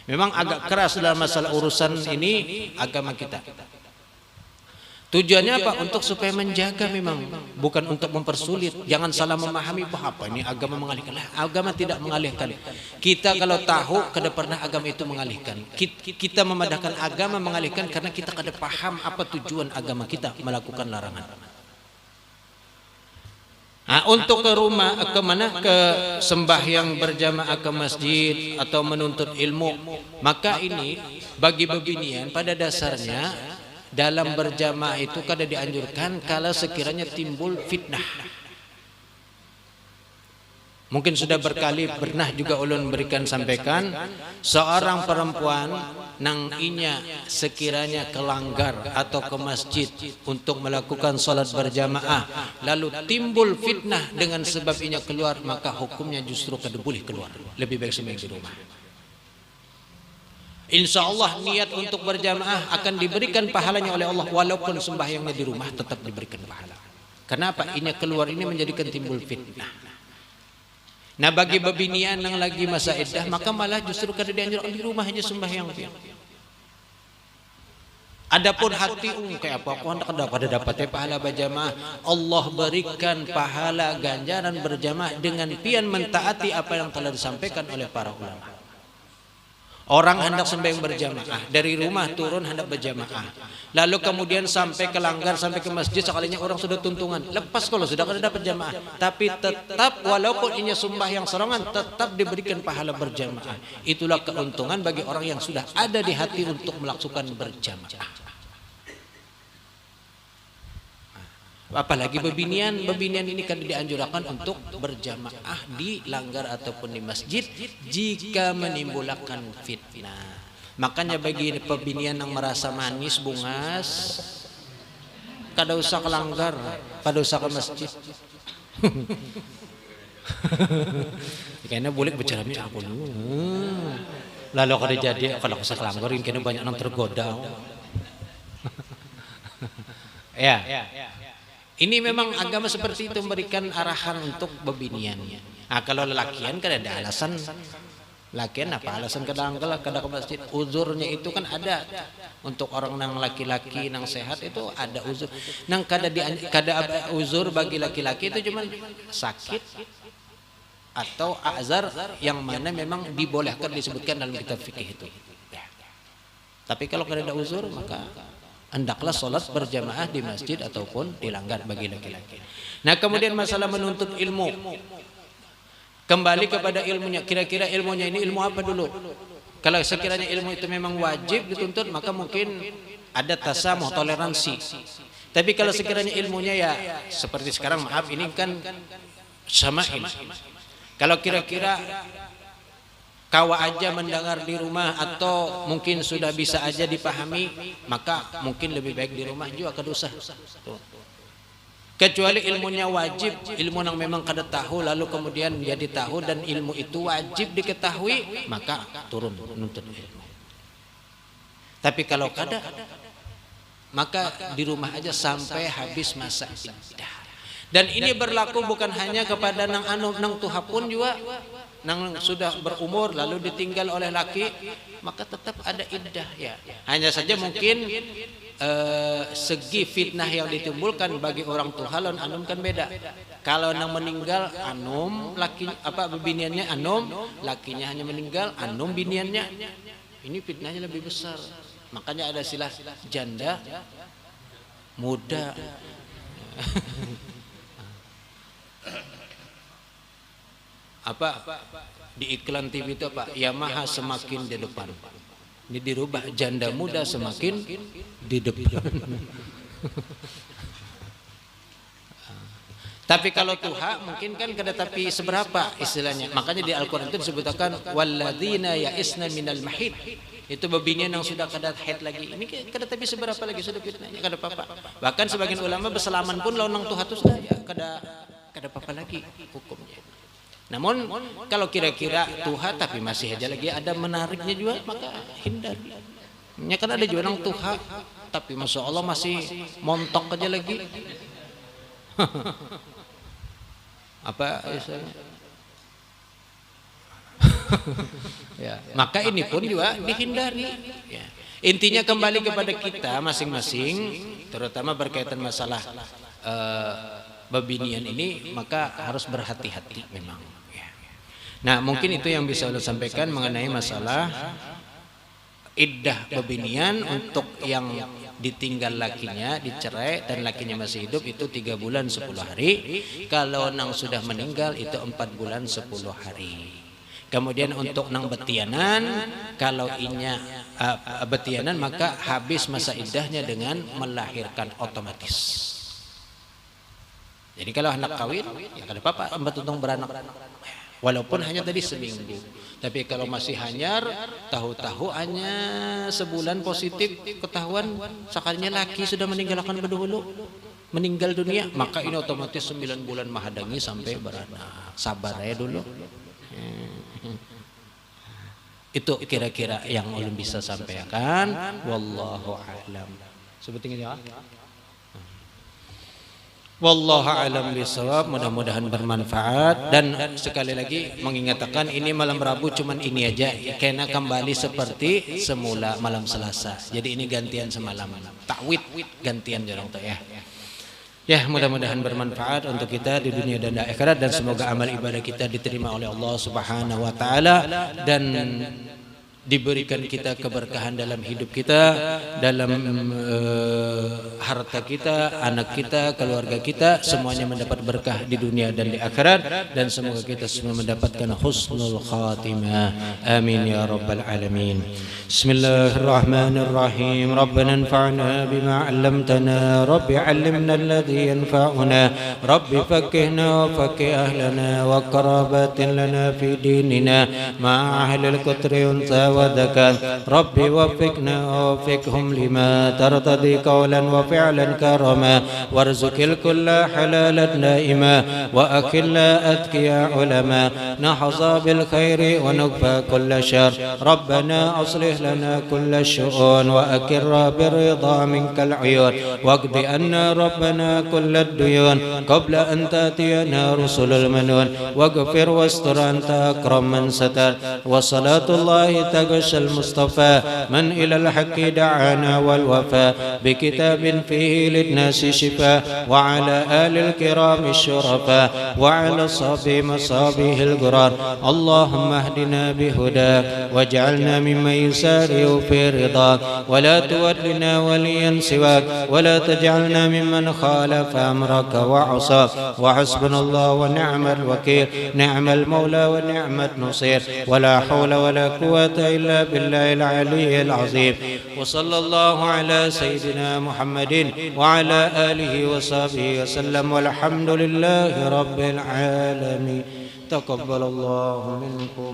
S1: Memang agak keras dalam masalah urusan ini agama kita. Tujuannya apa? Untuk supaya menjaga, memang bukan untuk mempersulit. Jangan salah memahami apa ini agama mengalihkan. Agama tidak mengalihkan. Kita kalau tahu kada pernah agama itu mengalihkan. Kita memadahkan agama mengalihkan karena kita kada paham apa tujuan agama kita melakukan larangan. Nah, untuk ke rumah, ke mana, ke sembahyang berjamaah ke masjid atau menuntut ilmu, maka ini bagi bebinian pada dasarnya dalam berjamaah itu kada dianjurkan kalau sekiranya timbul fitnah. Mungkin sudah berkali pernah juga ulun berikan sampaikan, seorang perempuan nang inya sekiranya kelanggar atau ke masjid untuk melakukan salat berjamaah lalu timbul fitnah dengan sebab inya keluar, maka hukumnya justru kada boleh keluar, lebih baik sembahyang di rumah. Insya Allah niat untuk berjamaah akan diberikan pahalanya oleh Allah, walaupun sembahyangnya di rumah tetap diberikan pahala. Kenapa? Ini keluar ini menjadikan timbul fitnah. Nah, bagi bebinian yang lagi masa iddah, maka malah justru kada dianjurkan di rumah aja sembahyang. Adapun hati kayak apa aku hendak dapat pahala berjamaah, Allah berikan pahala ganjaran berjamaah dengan pian mentaati apa yang telah disampaikan oleh para ulama. Orang hendak sembahyang berjamaah, dari rumah turun hendak berjamaah, lalu kemudian sampai ke langgar, sampai ke masjid, sekalinya orang sudah tuntungan, lepas kalau sudah kada dapat jamaah, tapi tetap walaupun inya sembahyang sorangan tetap diberikan pahala berjamaah. Itulah keuntungan bagi orang yang sudah ada di hati untuk melakukan berjamaah. Apalagi bebinian ini kan dianjurkan untuk berjamaah di langgar ataupun di masjid jika menimbulkan fitnah. Makanya bagi pebinian yang merasa manis bungas, kada usah ke langgar, kada usah ke masjid. Kayaknya boleh bicara aku dulu. Lalu kada jadi kalau usah ke langgar, kayaknya banyak yang tergoda. Ya. Ini memang agama seperti itu memberikan arahan untuk bebinian. Nah, kalau lelakian kan ada alasan. Lakian apa alasan kadang kada ke masjid? Uzurnya itu kan ada. Untuk orang nang laki-laki nang sehat itu ada uzur. Nang kada uzur bagi laki-laki itu cuma sakit atau azar yang mana memang dibolehkan disebutkan dalam kitab fikih itu. Tapi kalau kada ada uzur maka hendaklah sholat berjamaah di masjid ataupun di langgar bagi laki-laki. Nah, kemudian masalah menuntut ilmu, kembali kepada ilmunya. Kira-kira ilmunya ini ilmu apa dulu? Kalau sekiranya ilmu itu memang wajib dituntut, maka mungkin ada tasamuh, toleransi. Tapi kalau sekiranya ilmunya ya seperti sekarang, maaf ini kan sama'in. Kalau kira-kira kawa aja mendengar di rumah atau mungkin sudah bisa aja dipahami, maka mungkin lebih baik di rumah juga kada usah. Kecuali ilmunya wajib, ilmu yang memang kada tahu lalu kemudian menjadi tahu dan ilmu itu wajib diketahui, maka turun menuntut ilmu. Tapi kalau kada, maka di rumah aja sampai habis masa iddah. Dan ini berlaku bukan hanya kepada nang tuha pun juga, nang sudah berumur lalu ditinggal oleh laki, maka tetap ada iddah ya. Hanya saja mungkin segi fitnah yang ditimbulkan bagi orang tuha lawan anum kan beda. Kalau nang meninggal anum laki biniannya anum, lakinya hanya meninggal anum biniannya. Ini fitnahnya lebih besar. Makanya ada istilah janda muda. Di iklan TV itu Yamaha semakin di depan. Ini dirubah janda muda semakin di depan. Tapi kalau tuha mungkin kan kada tapi seberapa istilahnya. Makanya di Al-Qur'an itu disebutkan walladzina ya'isna minal mahid. Itu bebinian yang sudah kada haid lagi. Ini kada tapi seberapa lagi sudah fitnahnya kada apa-apa. Bahkan sebagian ulama berselaman pun lawan nang tuha itu sudah ya kada apa-apa lagi hukumnya. Namun kalau kira-kira tuha tapi masih aja lagi ada menariknya juga, maka hindari. Ya kan ada juga orang tuha tapi masya Allah masih montok aja lagi. Apa istilahnya? Ya, maka ini pun juga dihindari. Ya. Intinya kembali kepada kita masing-masing, terutama berkaitan masalah babinian ini, maka harus berhati-hati memang. Ya. Nah, mungkin itu yang bisa saya sampaikan mengenai masalah iddah babinian untuk yang ditinggal lakinya, dicerai dan lakinya masih hidup itu 3 bulan 10 hari. Kalau nang sudah meninggal itu 4 bulan 10 hari. Kemudian untuk nang betianan, kalau inya betianan maka habis masa iddahnya dengan melahirkan otomatis. Jadi kalau anak kawin ya kada apa-apa untung beranak. Walaupun hanya tadi seminggu. Tapi kalau masih hanyar, tahu-tahu hanya sebulan positif ketahuan sekalinya laki sudah meninggalkan berdahulu, meninggal dunia, maka ini otomatis 9 bulan mahadangi sampai beranak. Sabar ya dulu. Itu kira-kira yang ulun bisa sampaikan. Wallahu a'lam. Sebutin ya. Wallahu a'lam bishawab. Mudah-mudahan bermanfaat. Dan sekali lagi mengingatkan ini malam Rabu cuman ini aja, karena kembali seperti semula malam Selasa. Jadi ini gantian semalam. Takwid gantian jorong tuh ya. Ya, mudah-mudahan bermanfaat untuk kita di dunia dan di akhirat, dan semoga amal ibadah kita diterima oleh Allah Subhanahu wa taala dan diberikan kita keberkahan dalam hidup kita, dalam harta kita, anak kita, keluarga kita, semuanya mendapat berkah di dunia dan di akhirat, dan semoga kita semua mendapatkan husnul khatimah. Amin ya rabbal alamin. Bismillahirrahmanirrahim. Rabbana anfa'na bima 'allamtana, rabbi 'allimna alladhi yanfa'una, rabbi faqqihna wa faqqih ahlana wa qarabatin lana fi dinina ma'a ahlil qutri unsa وذكاء ربي وفقنا ووفقهم لما ترتضي قولا وفعلا كرما وارزق الكل حلالا دائما وأكل أتقياء علما نحظى بالخير ونكفى كل شر ربنا أصلح لنا كل الشؤون وأكر بالرضا منك العيون واقض عنا ربنا كل الديون قبل أن تأتينا رسل المنون واغفر واستر أنت أكرم من ستر وصلاة الله تغشى المصطفى من إلى الحق دعانا والوفاء بكتاب فيه للناس شفاء وعلى آل الكرام الشرفاء وعلى صحب مصابه القرار اللهم اهدنا بهداك واجعلنا ممن يسارع في رضاك ولا تولنا وليا سواك ولا تجعلنا ممن خالف أمرك وعصاك وحسبنا الله ونعم الوكيل نعم المولى ونعم النصير ولا حول ولا قوة إلا بالله العلي العظيم وصلى الله على سيدنا محمد وعلى آله وصحبه وسلم والحمد لله رب العالمين تقبل الله منكم.